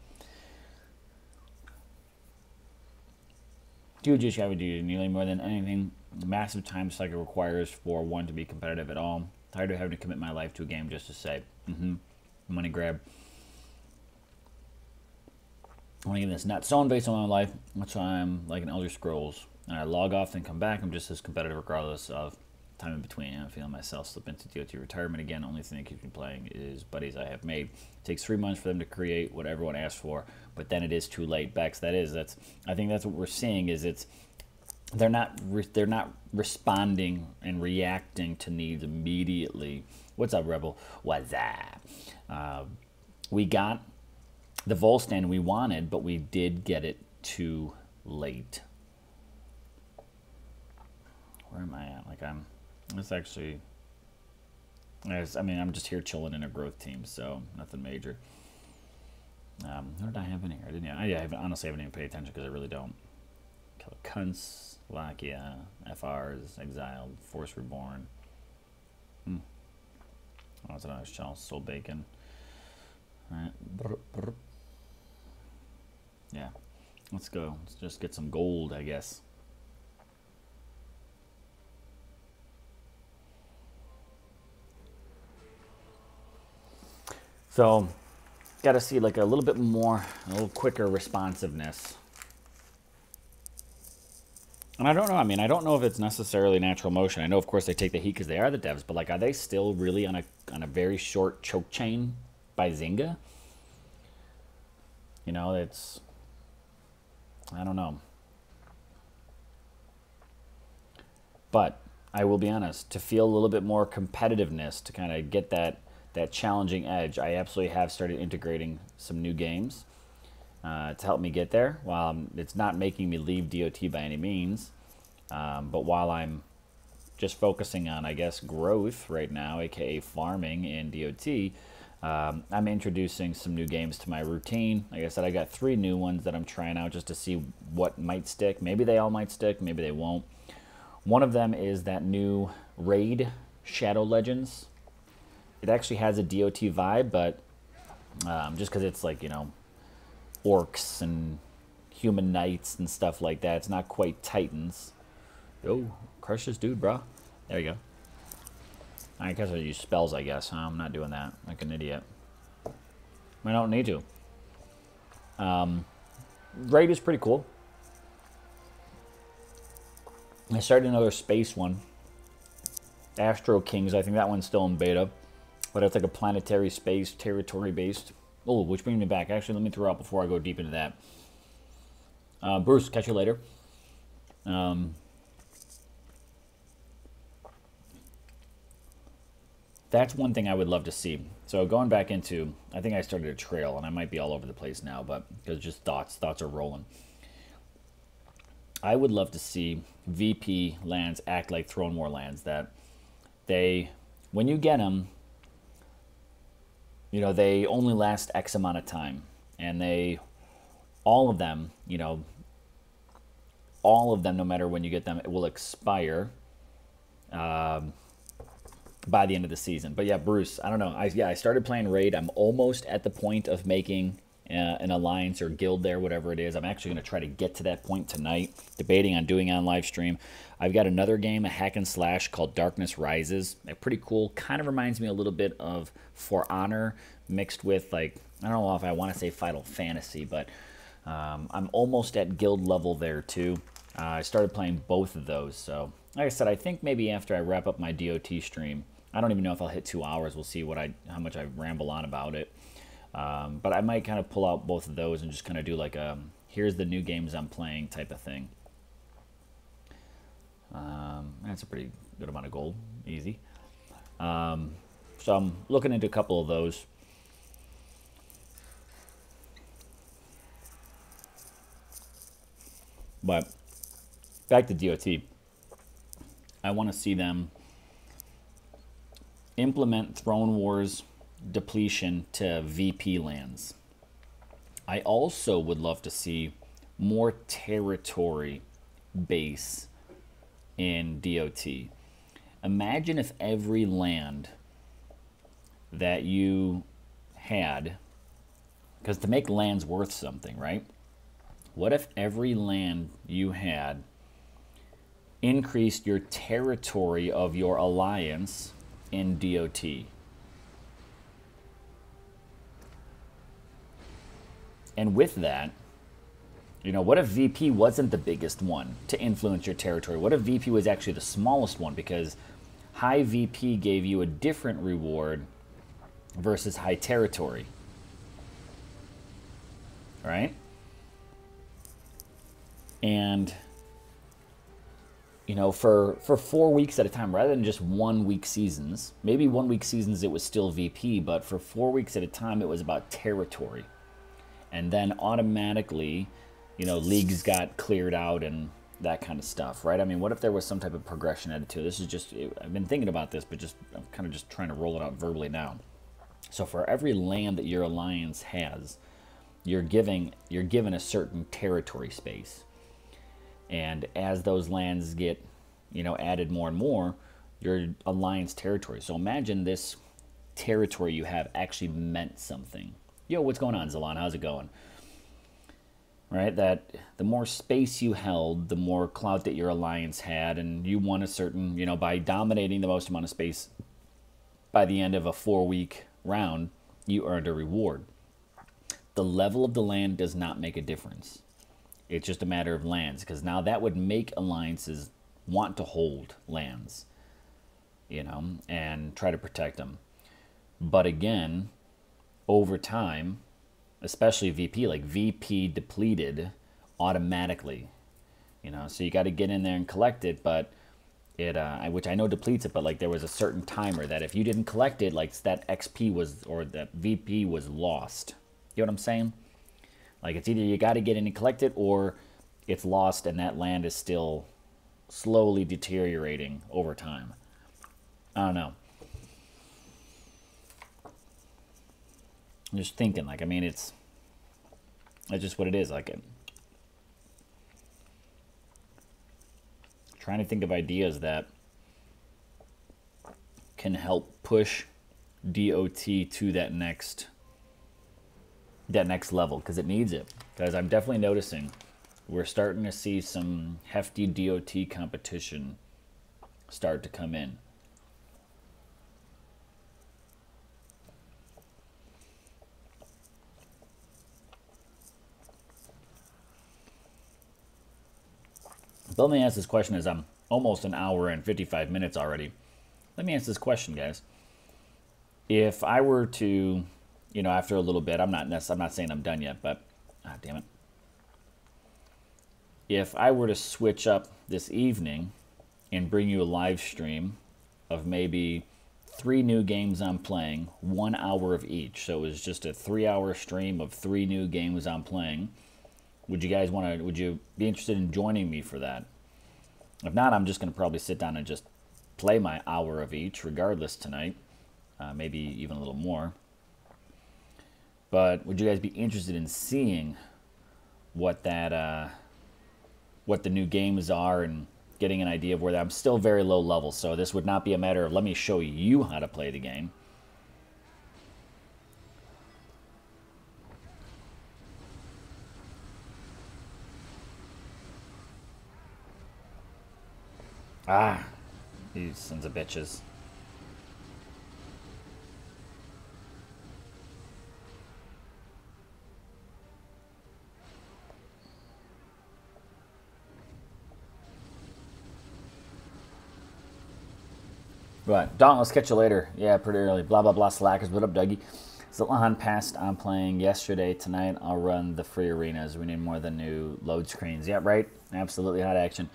Huge issue I would do nearly more than anything. Massive time cycle requires for one to be competitive at all. Tired of having to commit my life to a game just to say, money grab. I want to get this not so based on my life. That's why I'm like an Elder Scrolls. And I log off and come back. I'm just as competitive regardless of time in between. I'm feeling myself slip into DoT retirement again. The only thing that keeps me playing is buddies I have made. It takes 3 months for them to create what everyone asked for, but then it is too late. Bex, I think that's what we're seeing. Is they're not responding and reacting to needs immediately. What's up, Rebel? What's up? We got the Volstan we wanted, but we did get it too late. Where am I at? I'm just here chilling in a growth team, so nothing major. What did I have in here? Honestly haven't even paid attention because I really don't. Cunts, Slovakia, FRs, Exiled, Force Reborn. Oh, that's another shell. Soul Bacon. Alright. Yeah. Let's go. Let's just get some gold, I guess. So, got to see like a little bit more, a little quicker responsiveness. And I don't know. I don't know if it's necessarily natural motion. I know, of course, they take the heat because they are the devs, but like, are they still really on a very short choke chain by Zynga? It's, I don't know. But I will be honest, to feel a little bit more competitiveness, to kind of get that challenging edge, I absolutely have started integrating some new games to help me get there. While it's not making me leave DoT by any means, but while I'm just focusing on, I guess, growth right now, aka farming in DoT, I'm introducing some new games to my routine. Like I said, I got 3 new ones that I'm trying out just to see what might stick. Maybe they all might stick, maybe they won't. One of them is that new raid, Shadow Legends. It actually has a DoT vibe, but just because it's like, you know, orcs and human knights and stuff like that, it's not quite Titans. Oh, crush this dude, bro. There you go. I guess I use spells, I guess. Huh? I'm not doing that like an idiot. I don't need to. Raid is pretty cool. I started another space one. Astro Kings, I think that one's still in beta. But it's like a planetary space, territory based. Oh, which brings me back. Actually, let me throw out before I go deep into that. Bruce, catch you later. That's one thing I would love to see. So going back into, I think I started a trail, and I might be all over the place now, but because just thoughts are rolling. I would love to see VP lands act like Throne War lands, that they, when you get them, you know, they only last X amount of time, and they, all of them, you know, all of them, no matter when you get them, it will expire by the end of the season. But yeah, Bruce, I don't know. I started playing Raid. I'm almost at the point of making an alliance or guild there, whatever it is. I'm actually going to try to get to that point tonight, debating on doing it on live stream. I've got another game, a hack and slash called Darkness Rises. They're pretty cool. Kind of reminds me a little bit of For Honor mixed with, like, I don't know if I want to say Final Fantasy, but I'm almost at guild level there too. I started playing both of those. So like I said, I think maybe after I wrap up my DoT stream, I don't even know if I'll hit 2 hours. We'll see how much I ramble on about it. But I might kind of pull out both of those and just kind of do like a, here's the new games I'm playing type of thing. That's a pretty good amount of gold. Easy. So I'm looking into a couple of those. But back to DoT. I want to see them implement Throne Wars depletion to VP lands. I also would love to see more territory base in DoT. Imagine if every land that you had, because to make lands worth something, right? What if every land you had increased your territory of your alliance in DoT? And with that, you know, what if VP wasn't the biggest one to influence your territory? What if VP was actually the smallest one? Because high VP gave you a different reward versus high territory. Right? And, you know, for 4 weeks at a time, rather than just 1 week seasons, maybe 1 week seasons it was still VP, but for 4 weeks at a time it was about territory. And then automatically, you know, leagues got cleared out and that kind of stuff, right? I mean, what if there was some type of progression added to it? This is just, I've been thinking about this, but I'm kind of just trying to roll it out verbally now. So for every land that your alliance has, you're given a certain territory space. And as those lands get, you know, added more and more, your alliance territory. So imagine this territory you have actually meant something. Yo, what's going on, Zalon? How's it going? Right, that the more space you held, the more clout that your alliance had, and you won a certain, you know, by dominating the most amount of space by the end of a 4-week round, you earned a reward. The level of the land does not make a difference. It's just a matter of lands, because now that would make alliances want to hold lands, you know, and try to protect them. But again, over time, especially VP, like VP depleted automatically, you know, so you got to get in there and collect it, but it, which I know depletes it, but like there was a certain timer that if you didn't collect it, like that XP was, or that VP was lost. You know what I'm saying? Like it's either you got to get in and collect it, or it's lost and that land is still slowly deteriorating over time. I don't know. I'm just thinking, like, I mean, it's just what it is. Like, trying to think of ideas that can help push DoT to that next level, because it needs it. Because I'm definitely noticing we're starting to see some hefty DoT competition start to come in. But let me ask this question, as I'm almost an hour and 55 minutes already. Let me ask this question, guys. If I were to, you know, after a little bit, I'm not saying I'm done yet, but damn it. If I were to switch up this evening and bring you a live stream of maybe 3 new games I'm playing, 1 hour of each, so it was just a 3-hour stream of 3 new games I'm playing, would you be interested in joining me for that? If not, I'm just going to probably sit down and just play my hour of each regardless tonight, maybe even a little more. But would you guys be interested in seeing what the new games are and getting an idea of where I'm still very low level, so this would not be a matter of let me show you how to play the game. Ah, these sons of bitches. Right, Don, let's catch you later. Yeah, pretty early. Blah, blah, blah, slackers. What up, Dougie? Zalahan passed on playing yesterday. Tonight, I'll run the free arenas. We need more than new load screens. Yeah, right. Absolutely hot action.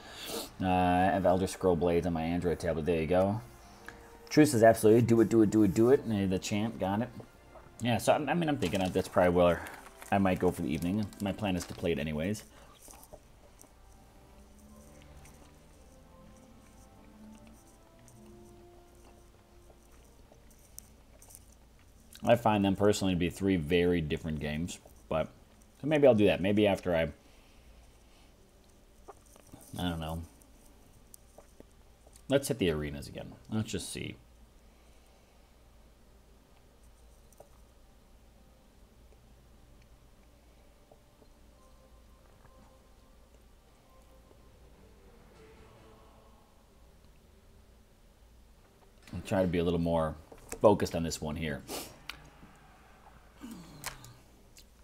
I have Elder Scroll Blades on my Android tablet. There you go. Truth says absolutely. Do it, do it, do it, do it. The champ got it. Yeah, so, I mean, I'm thinking that's probably where I might go for the evening. My plan is to play it anyways. I find them personally to be 3 very different games, but so maybe I'll do that. Maybe after I don't know. Let's hit the arenas again. Let's just see. I'll try to be a little more focused on this one here.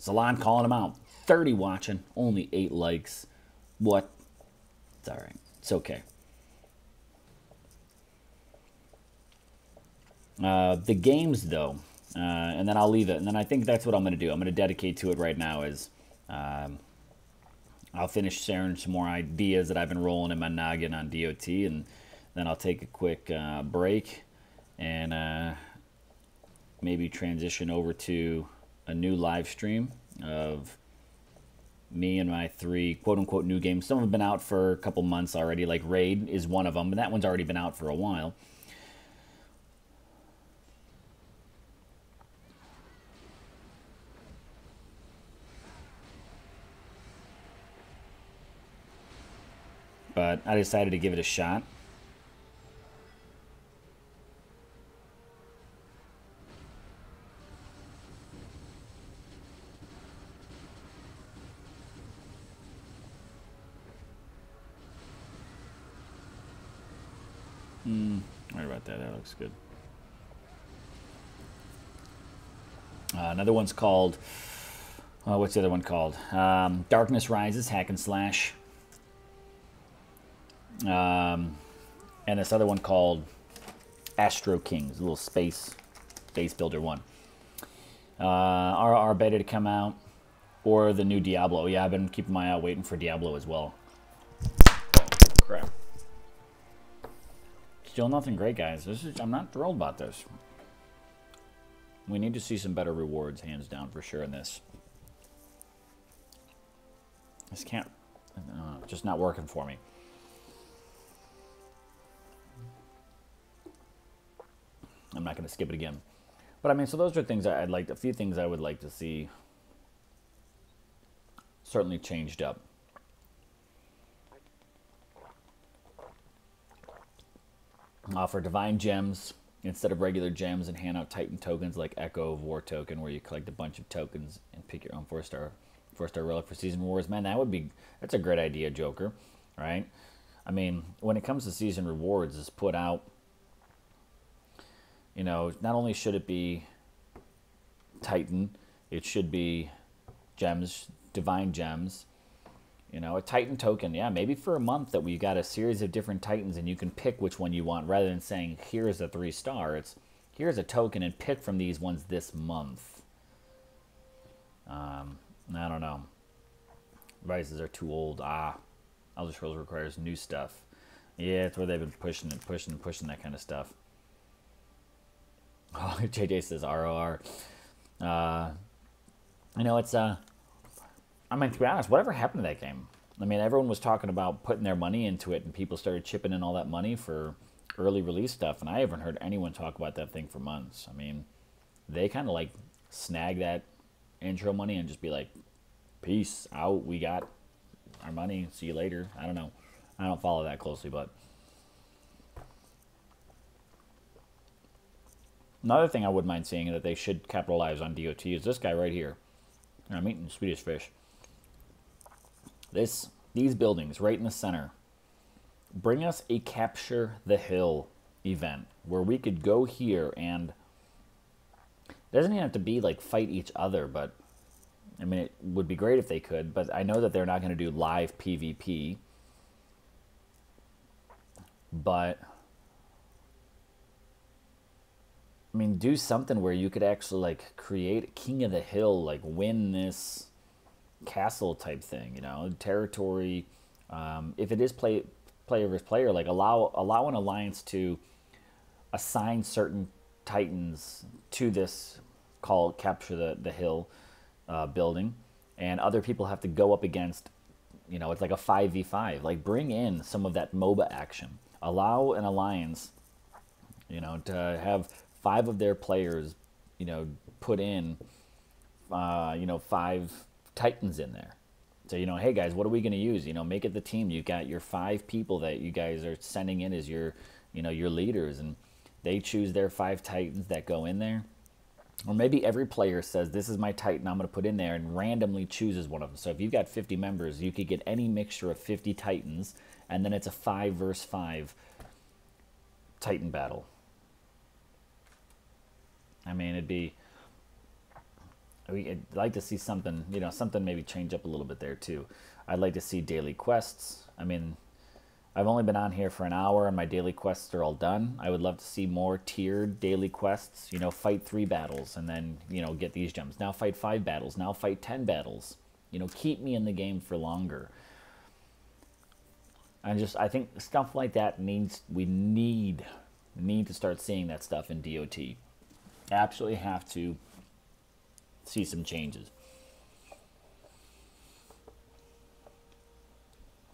Salon calling him out. 30 watching, only 8 likes. What? It's all right. It's okay. The games, though, and then I'll leave it. And then I think that's what I'm going to do. I'm going to dedicate to it right now is I'll finish sharing some more ideas that I've been rolling in my noggin on DoT, and then I'll take a quick break and maybe transition over to a new live stream of me and my 3 quote-unquote new games. Some have been out for a couple months already, like Raid is one of them, but that one's already been out for a while. But I decided to give it a shot. Right about that. That looks good. Another one's called... what's the other one called? Darkness Rises, hack and slash. And this other one called Astro Kings, a little space builder one. Are better to come out, or the new Diablo. Yeah, I've been keeping my eye out waiting for Diablo as well. Oh, crap. Still nothing great, guys. I'm not thrilled about this. We need to see some better rewards, hands down, for sure in this. This can't... just not working for me. I'm not going to skip it again. But I mean, so those are things I'd like, a few things I would like to see certainly changed up. For Divine Gems, instead of regular gems, and hand out Titan tokens like Echo of War token, where you collect a bunch of tokens and pick your own 4-star relic for season rewards. Man, that's a great idea, Joker, right? I mean, when it comes to season rewards, it's put out, you know, not only should it be Titan, it should be gems, Divine Gems. You know, a Titan token, yeah, maybe for a month that we got a series of different Titans and you can pick which one you want, rather than saying, here's a 3-star. It's, here's a token and pick from these ones this month. I don't know. Devices are too old. Elder Scrolls requires new stuff. Yeah, it's where they've been pushing and pushing and pushing that kind of stuff. Oh, JJ says ROR. You know, it's, I mean, to be honest, whatever happened to that game? I mean, everyone was talking about putting their money into it, and people started chipping in all that money for early release stuff, and I haven't heard anyone talk about that thing for months. I mean, they kind of like snag that intro money and just be like, peace out, we got our money, see you later. I don't know. I don't follow that closely, but another thing I wouldn't mind seeing that they should capitalize on DoT is this guy right here. I'm eating Swedish fish. These buildings right in the center, bring us a Capture the Hill event where we could go here, and it doesn't even have to be like fight each other, but I mean, it would be great if they could, but I know that they're not going to do live PvP, but I mean, do something where you could actually like create King of the Hill, like win this castle type thing, you know, territory. If it is player versus player, like allow an alliance to assign certain Titans to this called Capture the Hill building, and other people have to go up against, you know, it's like a 5v5. Like, bring in some of that MOBA action. Allow an alliance, you know, to have 5 of their players, you know, put in, you know, 5 Titans in there. So, you know, hey guys, what are we going to use? You know, make it the team. You got your 5 people that you guys are sending in as your, you know, your leaders, and they choose their 5 Titans that go in there. Or maybe every player says, this is my Titan I'm going to put in there, and randomly chooses one of them. So if you've got 50 members, you could get any mixture of 50 Titans, and then it's a 5 versus 5 Titan battle. I mean, I'd like to see something, you know, something maybe change up a little bit there too. I'd like to see daily quests. I mean, I've only been on here for an hour and my daily quests are all done. I would love to see more tiered daily quests, you know, fight 3 battles and then, you know, get these gems. Now fight 5 battles, now fight 10 battles. You know, keep me in the game for longer. I think stuff like that we need to start seeing that stuff in DoT. Absolutely have to see some changes.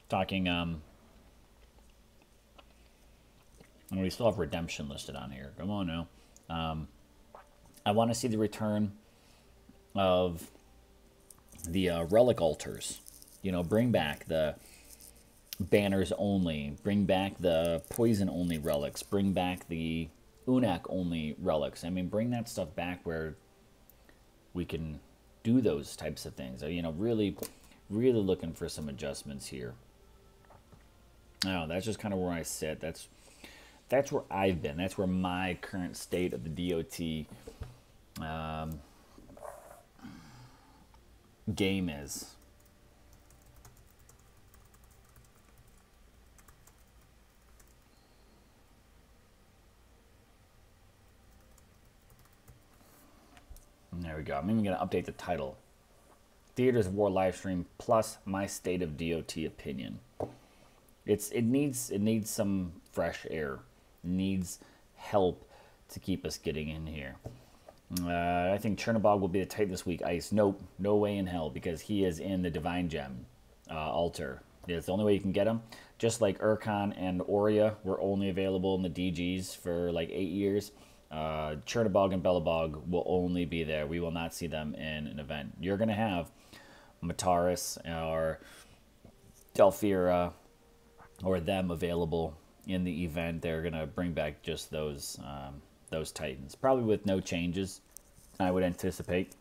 Talking, and we still have redemption listed on here. Come on now. I want to see the return of the relic altars. You know, bring back the banners only. Bring back the poison only relics. Bring back the Unak only relics. I mean, bring that stuff back where we can do those types of things. You know, really looking for some adjustments here. Now, that's just kind of where I sit. That's where I've been. That's where my current state of the DoT game is. There we go. I'm even going to update the title. Theaters of War livestream plus my state of DoT opinion. It needs some fresh air. It needs help to keep us getting in here. I think Chernobog will be the Titan this week. Ice. Nope. No way in hell, because he is in the Divine Gem altar. It's the only way you can get him. Just like Urkon and Aurea were only available in the DGs for like 8 years. Chernabog and Bellabog will only be there. We will not see them in an event. You're going to have Mataris or Delphira or them available in the event. They're going to bring back just those Titans, probably with no changes, I would anticipate,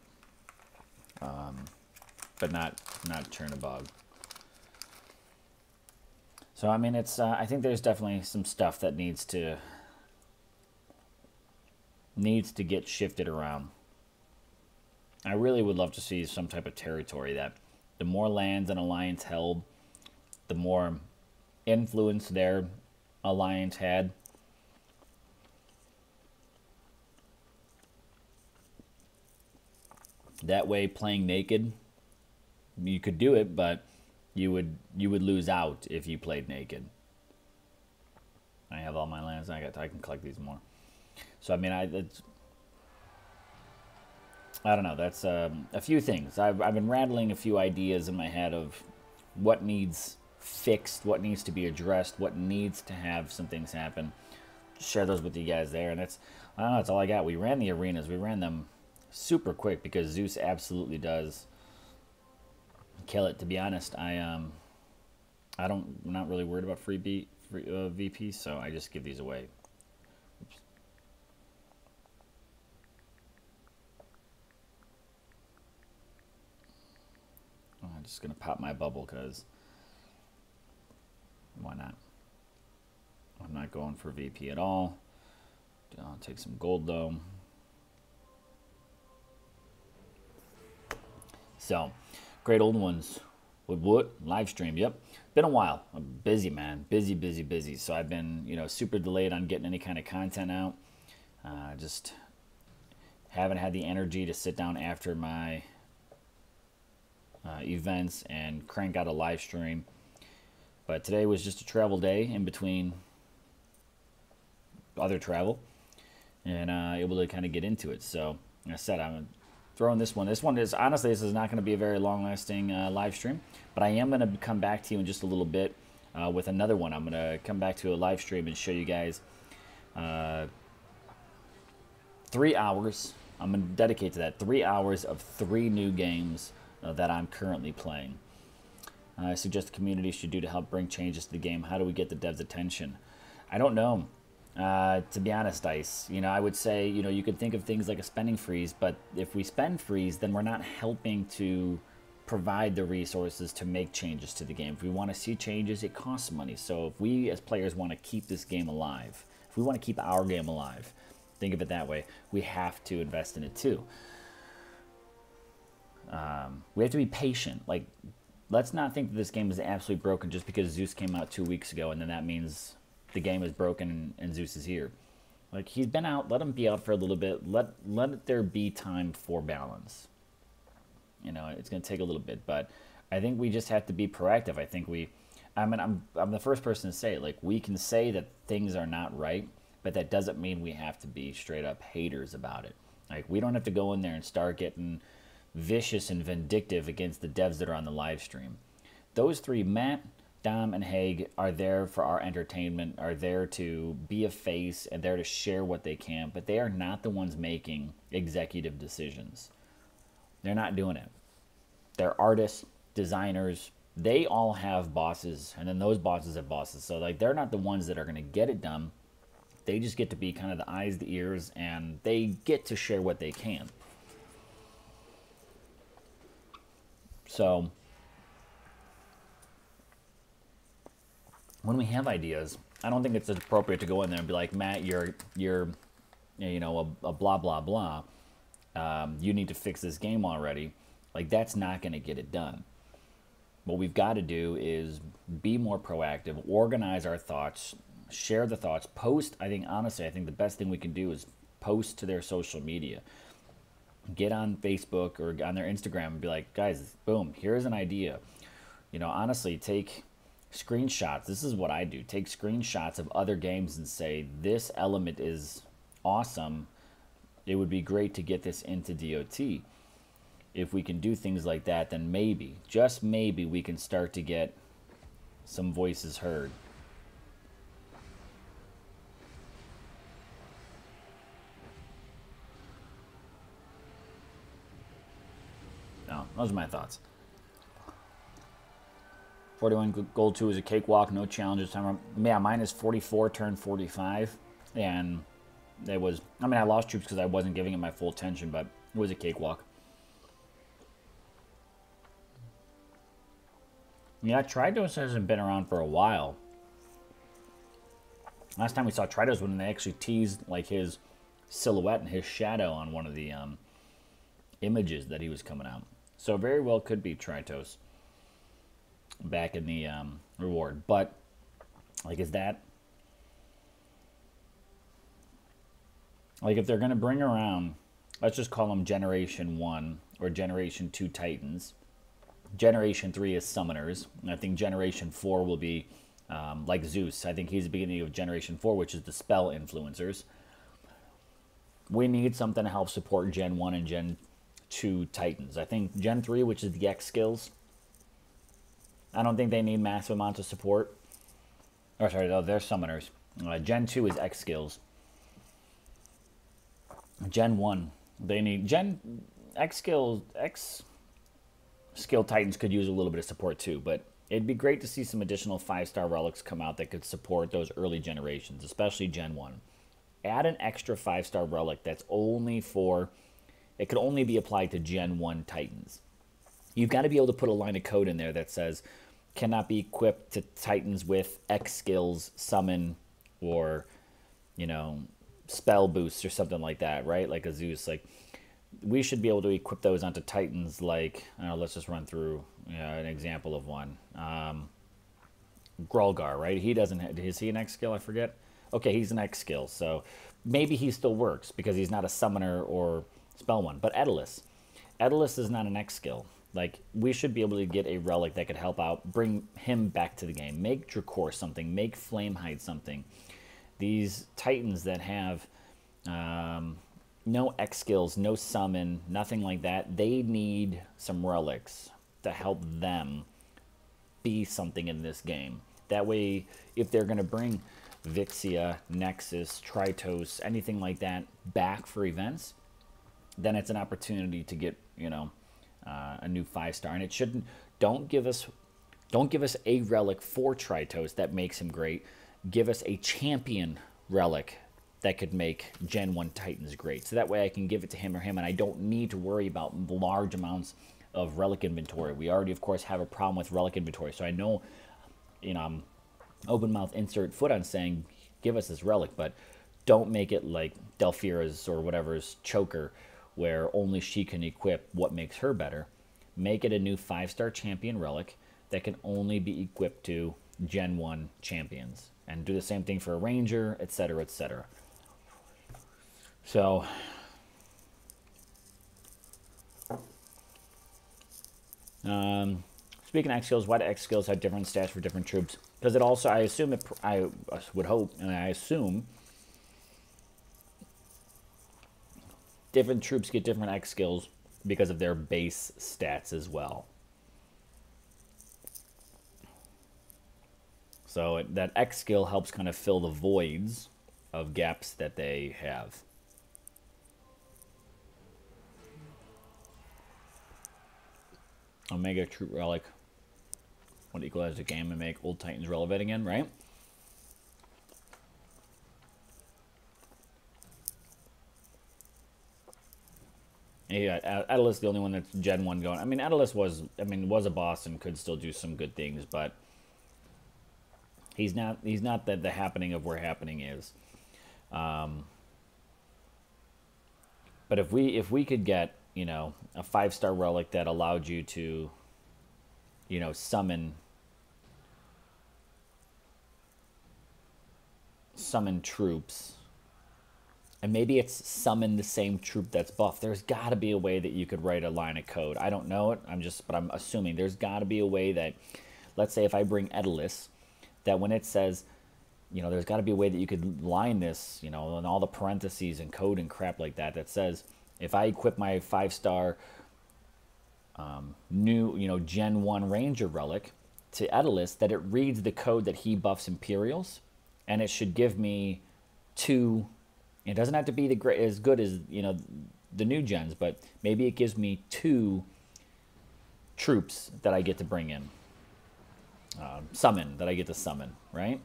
but not Chernabog. So I mean, it's I think there's definitely some stuff that needs to get shifted around. I really would love to see some type of territory that the more lands an alliance held, the more influence their alliance had. That way, playing naked, you could do it, but you would lose out if you played naked. I have all my lands. I can collect these more. So I mean, I don't know. That's a few things. I've been rattling a few ideas in my head of what needs fixed, what needs to be addressed, what needs to have some things happen. Just share those with you guys there, and that's I don't know. That's all I got. We ran the arenas. We ran them super quick because Zeus absolutely does kill it. To be honest, I'm not really worried about free VP, so I just give these away. Oops. I'm just gonna pop my bubble because why not? I'm not going for VP at all. I'll take some gold though. So, great old ones. What? Live stream. Yep. Been a while. I'm busy, man. Busy. So I've been, super delayed on getting any kind of content out. Just haven't had the energy to sit down after my events and crank out a live stream. But today was just a travel day in between other travel, and able to kind of get into it. So, like I said, I'm throwing this one. This one is, honestly, this is not going to be a very long-lasting live stream, but I am going to come back to you in just a little bit with another one. I'm going to come back to a live stream and show you guys 3 hours. I'm going to dedicate to that. 3 hours of 3 new games that I'm currently playing. I suggest the community should do to help bring changes to the game. How do we get the devs' attention? I don't know. To be honest, Ice, I would say, you could think of things like a spending freeze, but if we spend freeze, then we're not helping to provide the resources to make changes to the game. If we want to see changes, it costs money. So if we as players want to keep this game alive, if we want to keep our game alive, think of it that way, we have to invest in it too. We have to be patient. Like, let's not think that this game is absolutely broken just because Zeus came out 2 weeks ago, and then that means the game is broken and Zeus is here. Like, he's been out. Let him be out for a little bit. Let there be time for balance. It's going to take a little bit, but I think we just have to be proactive. I think I'm the first person to say it. Like, we can say that things are not right, but that doesn't mean we have to be straight up haters about it. Like, we don't have to go in there and start getting vicious and vindictive against the devs that are on the live stream. Those three, Matt, Dom, and Haig, are there for our entertainment, are there to be a face, and there to share what they can, but they are not the ones making executive decisions. They're not doing it. They're artists, designers. They all have bosses, and then those bosses have bosses. So, like, they're not the ones that are going to get it done. They just get to be kind of the eyes, the ears, and they get to share what they can. So, when we have ideas, I don't think it's appropriate to go in there and be like, Matt, you're a blah, blah, blah. You need to fix this game already. Like, that's not going to get it done. What we've got to do is be more proactive, organize our thoughts, share the thoughts, post. I think the best thing we can do is post to their social media. Get on Facebook or on their Instagram and be like, guys, boom, here's an idea. Honestly, take screenshots. This is what I do. Take screenshots of other games and say, this element is awesome. It would be great to get this into DoT. If we can do things like that, then maybe, just maybe, we can start to get some voices heard. those are my thoughts. 41 gold 2 is a cakewalk, no challenges. Yeah, mine is 44, turn 45, and it was, I mean, I lost troops because I wasn't giving it my full attention, but it was a cakewalk. Yeah, Tritos hasn't been around for a while. Last time we saw Tritos when they actually teased like his silhouette and his shadow on one of the images that he was coming out. So very well could be Tritos back in the reward. But like, is that like, if they're going to bring around, let's just call them Generation 1 or Generation 2 Titans. Generation 3 is Summoners. And I think Generation 4 will be like Zeus. I think he's the beginning of Generation 4, which is the spell influencers. We need something to help support Gen 1 and Gen 2 Titans. I think Gen 3, which is the X skills, I don't think they need massive amounts of support. Or sorry, no, they're Summoners. Gen 2 is X skills. Gen 1, they need X skills. X skill Titans could use a little bit of support too, but it'd be great to see some additional 5-star relics come out that could support those early generations, especially Gen 1. Add an extra 5-star relic that's only for, it could only be applied to Gen 1 Titans. You've got to be able to put a line of code in there that says, cannot be equipped to Titans with X skills, summon, or, you know, spell boosts or something like that, right? Like a Zeus. Like, we should be able to equip those onto Titans. Like, let's just run through an example of one. Grolgar, right? He doesn't have, is he an X skill? I forget. Okay, he's an X skill, so maybe he still works because he's not a summoner or spell one. But Daedalus is not an X skill. Like, we should be able to get a relic that could help out, bring him back to the game. Make Dracor something, make Flamehide something. These Titans that have no X skills, no summon, nothing like that, they need some relics to help them be something in this game. That way, if they're going to bring Vixia, Nexus, Tritos, anything like that back for events, then it's an opportunity to get, you know, a new 5-star. And it shouldn't, don't give us a relic for Tritos that makes him great. Give us a champion relic that could make Gen 1 Titans great. So that way I can give it to him or him, and I don't need to worry about large amounts of relic inventory. We already, of course, have a problem with relic inventory. So I know, you know, I'm open mouth insert foot on saying, give us this relic, but don't make it like Delphira's or whatever's choker, where only she can equip what makes her better. Make it a new 5-star champion relic that can only be equipped to Gen 1 champions. And do the same thing for a ranger, etc., etc. So, speaking of X skills, why do X skills have different stats for different troops? Because it also, I assume, I would hope, and I assume different troops get different X skills because of their base stats as well. So that X skill helps kind of fill the voids of gaps that they have. Omega Troop Relic would equalize the game and make Old Titans relevant again, right? Yeah, Daedalus is the only one that's Gen 1 going. I mean, Daedalus was a boss and could still do some good things, but he's not the happening of where happening is. But if we could get, you know, a 5-star relic that allowed you to, you know, summon troops, and maybe it's summon the same troop that's buffed. There's got to be a way that you could write a line of code. I don't know it. But I'm assuming there's got to be a way that, let's say if I bring Daedalus, that when it says, you know, there's got to be a way that you could line this, you know, and all the parentheses and code and crap like that, that says, if I equip my 5-star new, you know, Gen 1 Ranger relic to Daedalus, that it reads the code that he buffs Imperials, and it should give me 2. It doesn't have to be as good as, you know, the new gens, but maybe it gives me 2 troops that I get to bring in. Summon, that I get to summon, right?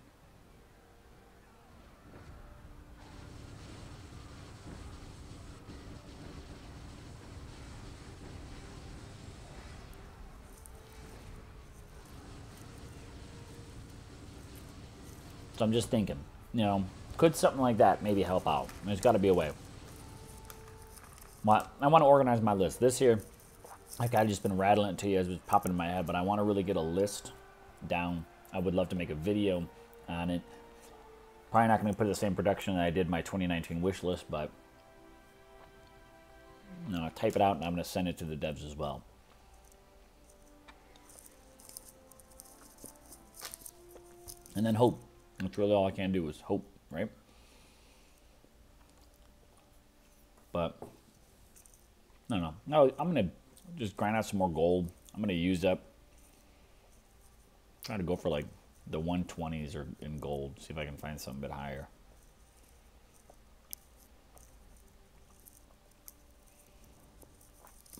So I'm just thinking, you know, could something like that maybe help out? There's got to be a way. I want to organize my list. This here, like I've just been rattling it to you as it was popping in my head, but I want to really get a list down. I would love to make a video on it. Probably not going to put the same production that I did my 2019 wish list, but no, type it out and I'm going to send it to the devs as well. And then hope. That's really all I can do is hope, right? But I don't know. No, I'm going to just grind out some more gold. I'm going to use up. Try to go for like the 120s or in gold. See if I can find something a bit higher.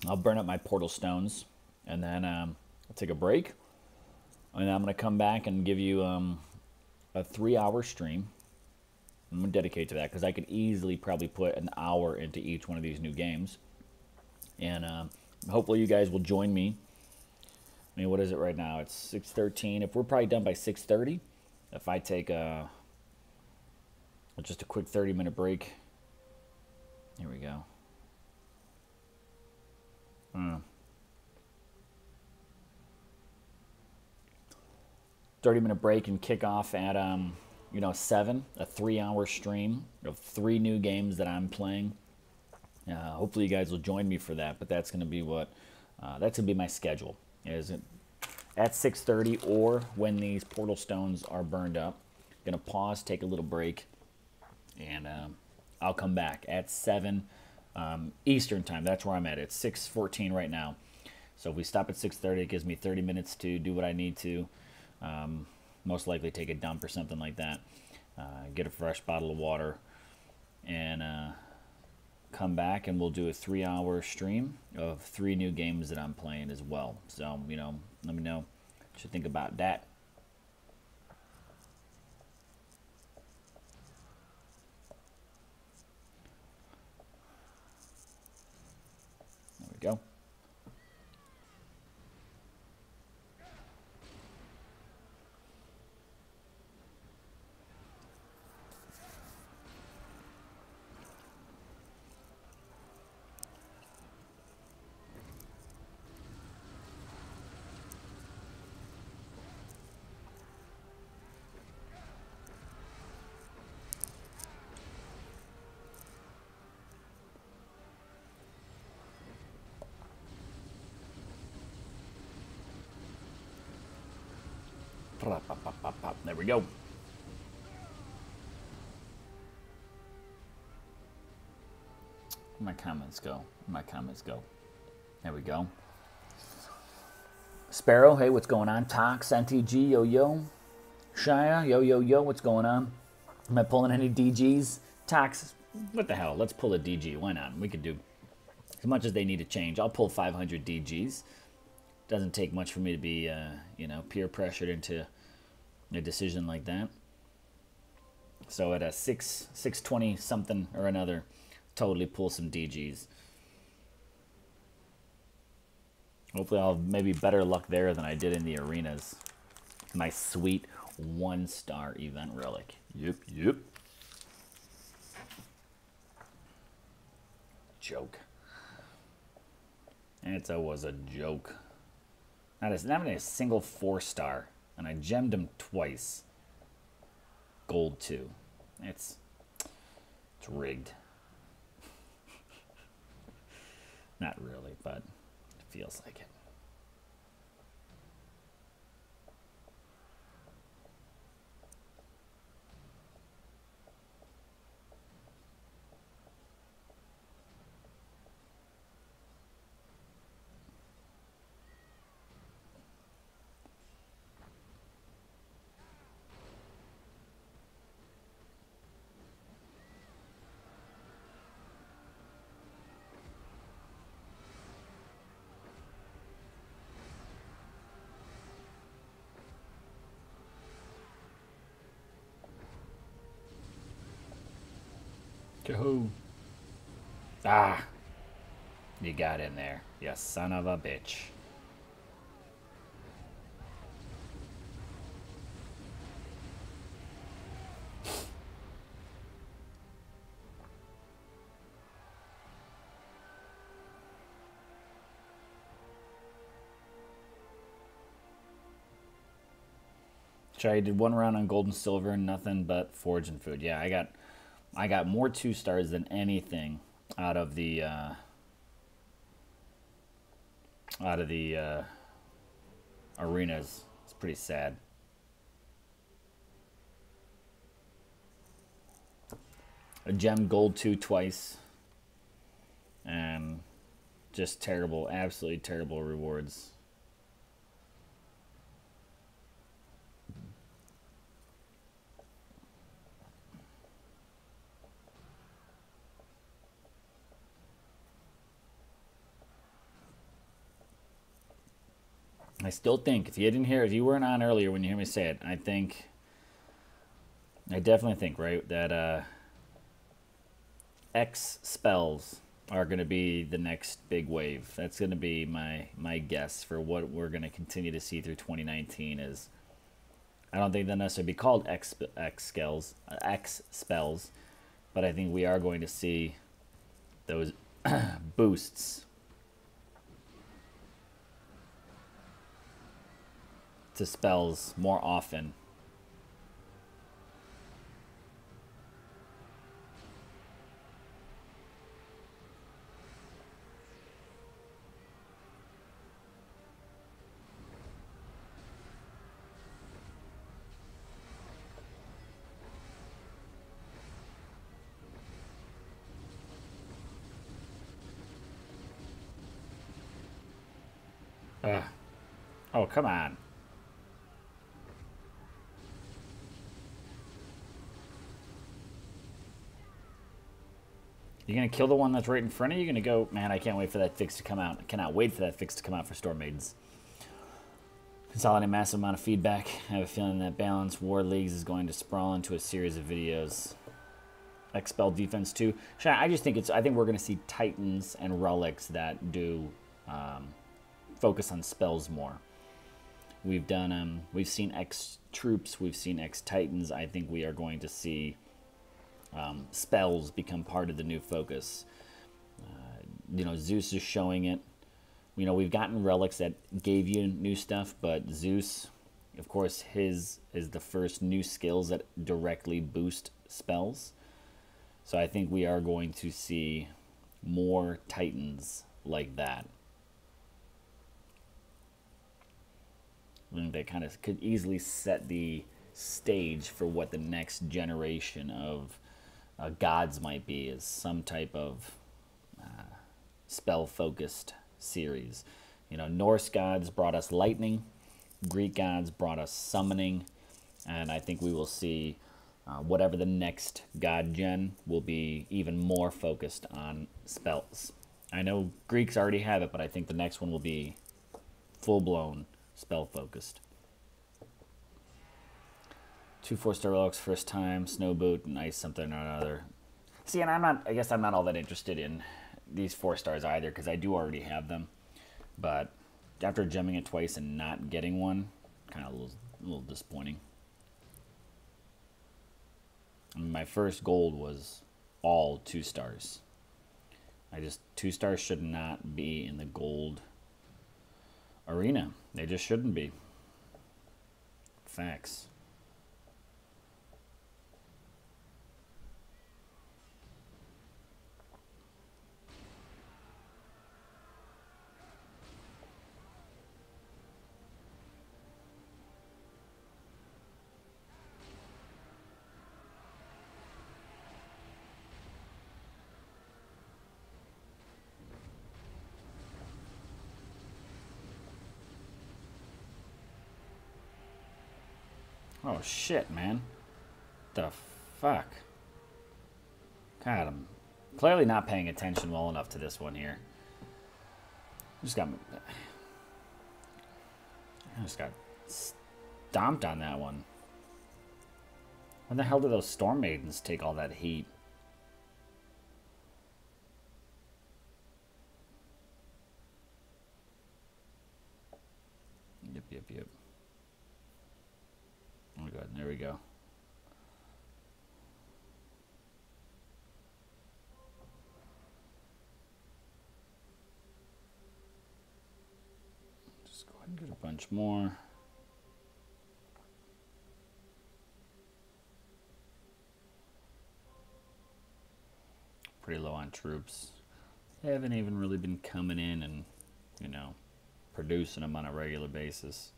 I'll burn up my portal stones. And then I'll take a break. And then I'm going to come back and give you a 3-hour stream. I'm going to dedicate to that because I could easily probably put an hour into each one of these new games. And hopefully you guys will join me. I mean, what is it right now? It's 6:13. If we're probably done by 6:30, if I take just a quick 30-minute break. Here we go. 30-minute break and kick off at 7, a 3-hour stream of 3 new games that I'm playing. Hopefully you guys will join me for that, but that's going to be that's going to be my schedule. Is it at 6:30 or when these portal stones are burned up? Going to pause, take a little break, and I'll come back at 7 Eastern time. That's where I'm at. It's 6:14 right now. So if we stop at 6:30, it gives me 30 minutes to do what I need to. Most likely take a dump or something like that. Get a fresh bottle of water, and come back and we'll do a 3-hour stream of 3 new games that I'm playing as well. So, let me know what you think about that. There we go. There we go. My comments go. There we go. Sparrow, hey, what's going on? Tox, NTG, yo. Shia, yo, what's going on? Am I pulling any DGs? Tox, what the hell? Let's pull a DG. Why not? We could do as much as they need to change. I'll pull 500 DGs. Doesn't take much for me to be, peer pressured into a decision like that. So at a 620 something or another, totally pull some DGs. Hopefully I'll have maybe better luck there than I did in the arenas. My sweet 1-star event relic. Yep. Joke. And it was a joke. Not even a single 4-star. And I gemmed him twice. Gold 2. It's rigged. Not really, but it feels like it. Yahoo! Ah! You got in there, you son of a bitch. I did one round on gold and silver, nothing but forage and food. Yeah, I got more 2-stars than anything out of the arenas. It's pretty sad. A gem gold 2 twice, and just terrible, absolutely terrible rewards. I still think, if you weren't on earlier when you hear me say it, I definitely think, right, that X spells are going to be the next big wave. That's going to be my guess for what we're going to continue to see through 2019 is, I don't think they'll necessarily be called X spells, but I think we are going to see those boosts to spells more often. Oh, come on. You're going to kill the one that's right in front of you? You're going to go, man, I can't wait for that fix to come out. I cannot wait for that fix to come out for Storm Maidens. Consolidating massive amount of feedback. I have a feeling that Balanced War Leagues is going to sprawl into a series of videos. Expel defense too. I just think I think we're going to see Titans and Relics that do focus on spells more. We've seen X Troops, we've seen X Titans. I think we are going to see spells become part of the new focus. Zeus is showing it. We've gotten relics that gave you new stuff, but Zeus, of course, his is the first new skills that directly boost spells. So I think we are going to see more Titans like that. I think that kind of could easily set the stage for what the next generation of gods might be, is some type of spell-focused series. Norse gods brought us lightning, Greek gods brought us summoning, and I think we will see whatever the next god gen will be even more focused on spells. I know Greeks already have it, but I think the next one will be full-blown spell-focused. 2 4-star relics first time, snow boot, and ice something or another. See, and I guess I'm not all that interested in these 4 stars either, because I do already have them. But after gemming it twice and not getting one, kind of a little disappointing. My first gold was all 2 stars. 2 stars should not be in the gold arena. They just shouldn't be. Facts. Oh shit, man. The fuck? God, I'm clearly not paying attention well enough to this one here. I just got stomped on that one. When the hell did those Storm Maidens take all that heat? Yep. Oh my god, there we go. Just go ahead and get a bunch more. Pretty low on troops. They haven't even really been coming in and, producing them on a regular basis.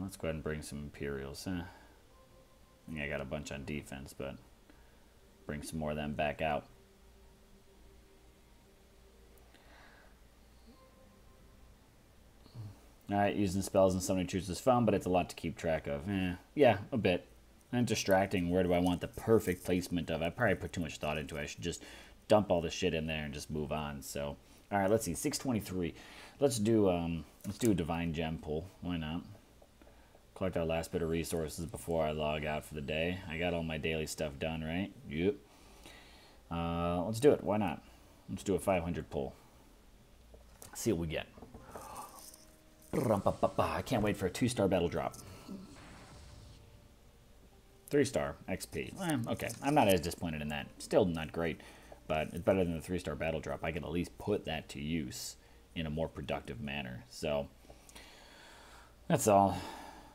Let's go ahead and bring some Imperials. I got a bunch on defense, but bring some more of them back out. Alright, using spells and summoning troops is fun, but it's a lot to keep track of. Yeah, a bit. And distracting. Where do I want the perfect placement of? I probably put too much thought into it. I should just dump all the shit in there and just move on. So, all right, let's see. 623. Let's do a divine gem pull. Why not? Collect our last bit of resources before I log out for the day. I got all my daily stuff done, right? Yep. Let's do it. Why not? Let's do a 500 pull. See what we get. I can't wait for a 2-star battle drop. 3-star XP. Okay, I'm not as disappointed in that. Still not great, but it's better than the 3-star battle drop. I can at least put that to use in a more productive manner. So that's all.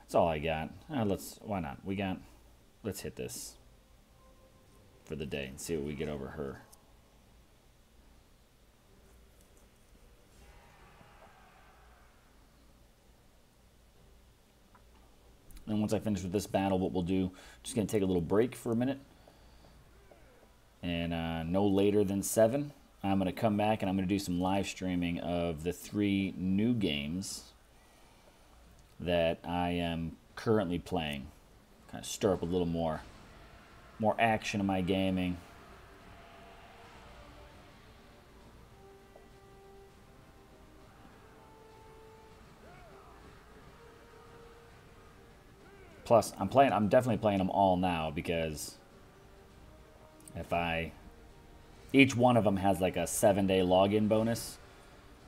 That's all I got. Why not? Let's hit this for the day and see what we get over her. And once I finish with this battle, what we'll do, just going to take a little break for a minute. And no later than 7, I'm going to come back and I'm going to do some live streaming of the 3 new games that I am currently playing. Kind of stir up a little more action in my gaming. Plus, I'm definitely playing them all now because each one of them has like a 7-day login bonus.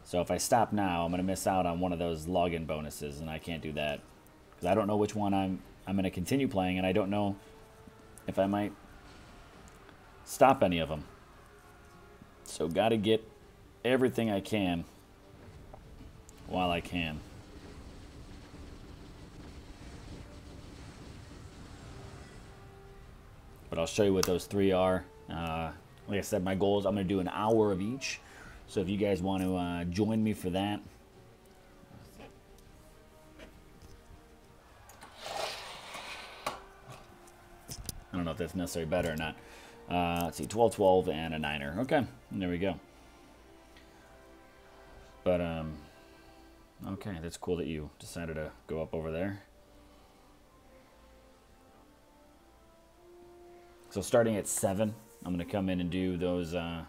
So if I stop now, I'm going to miss out on one of those login bonuses, and I can't do that because I don't know which one I'm going to continue playing, and I don't know if I might stop any of them. So got to get everything I can while I can. But I'll show you what those 3 are. Like I said, my goal is I'm going to do an hour of each. So if you guys want to join me for that. I don't know if that's necessarily better or not. Let's see, 12, 12, and a 9er. Okay, there we go. But, okay, that's cool that you decided to go up over there. So starting at 7, I'm going to come in and do those, an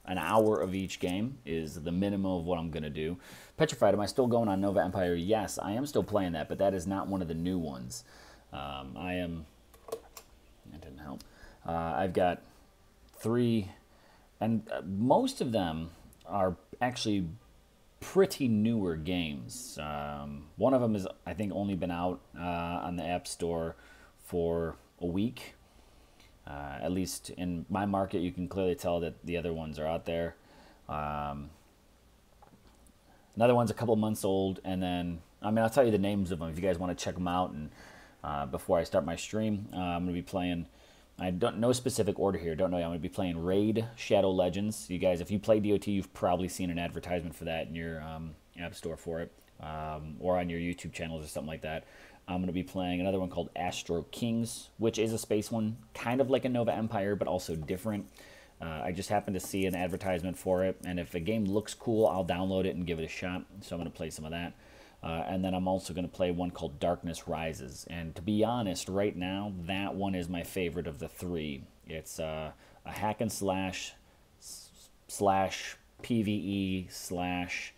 hour of each game is the minimum of what I'm going to do. Petrified, am I still going on Nova Empire? Yes, I am still playing that, but that is not one of the new ones. That didn't help. I've got 3, and most of them are actually pretty newer games. One of them is, I think, only been out on the App Store for a week. At least in my market, you can clearly tell that the other ones are out there. Another one's a couple months old, and then, I'll tell you the names of them if you guys want to check them out. And before I start my stream, I'm going to be playing, I don't know specific order here, don't know, I'm going to be playing Raid Shadow Legends. You guys, if you play DoT, you've probably seen an advertisement for that in your App Store for it, or on your YouTube channels or something like that. I'm going to be playing another one called Astro Kings, which is a space one, kind of like a Nova Empire, but also different. I just happened to see an advertisement for it, and if a game looks cool, I'll download it and give it a shot. So I'm going to play some of that. And then I'm also going to play one called Darkness Rises. And to be honest, right now, that one is my favorite of the 3. It's a hack and slash PvE slash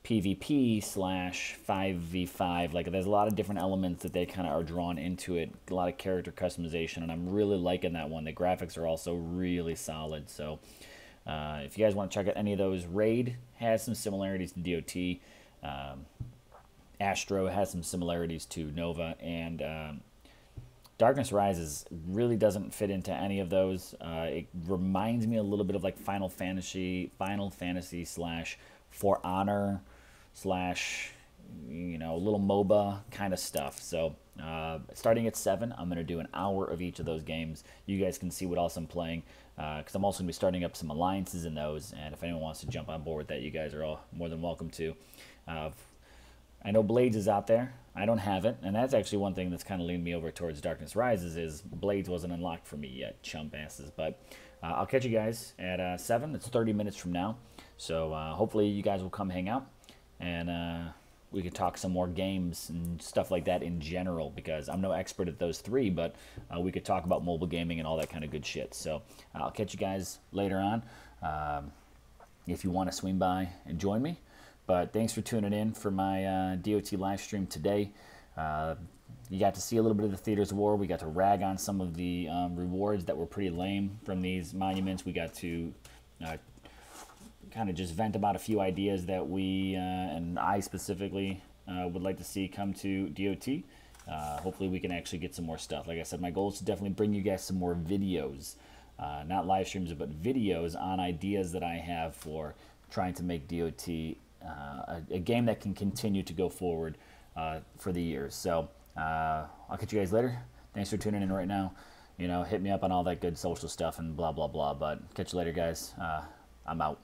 PvP slash 5v5. Like, there's a lot of different elements that they kind of are drawn into it. A lot of character customization, and I'm really liking that one. The graphics are also really solid. So if you guys want to check out any of those, Raid has some similarities to DoT. Astro has some similarities to Nova, and Darkness Rises really doesn't fit into any of those. It reminds me a little bit of like Final Fantasy slash For Honor slash, you know, a little MOBA kind of stuff. So starting at 7, I'm going to do an hour of each of those games. You guys can see what else I'm playing, because I'm also going to be starting up some alliances in those, and if anyone wants to jump on board with that, you guys are all more than welcome to. I know Blades is out there. I don't have it, and that's actually one thing that's kind of leaned me over towards Darkness Rises is Blades wasn't unlocked for me yet, chump asses. But I'll catch you guys at 7. It's 30 minutes from now, so hopefully you guys will come hang out, and we could talk some more games and stuff like that in general, because I'm no expert at those 3, but we could talk about mobile gaming and all that kind of good shit. So I'll catch you guys later on. If you want to swing by and join me. But thanks for tuning in for my DoT live stream today. You got to see a little bit of the Theaters of War. We got to rag on some of the rewards that were pretty lame from these monuments. We got to kind of just vent about a few ideas that we, and I specifically, would like to see come to DoT. Hopefully we can actually get some more stuff. Like I said, my goal is to definitely bring you guys some more videos. Not live streams, but videos on ideas that I have for trying to make DoT a game that can continue to go forward for the years. So I'll catch you guys later. Thanks for tuning in right now. You know, hit me up on all that good social stuff and blah, blah, blah. But catch you later, guys. I'm out.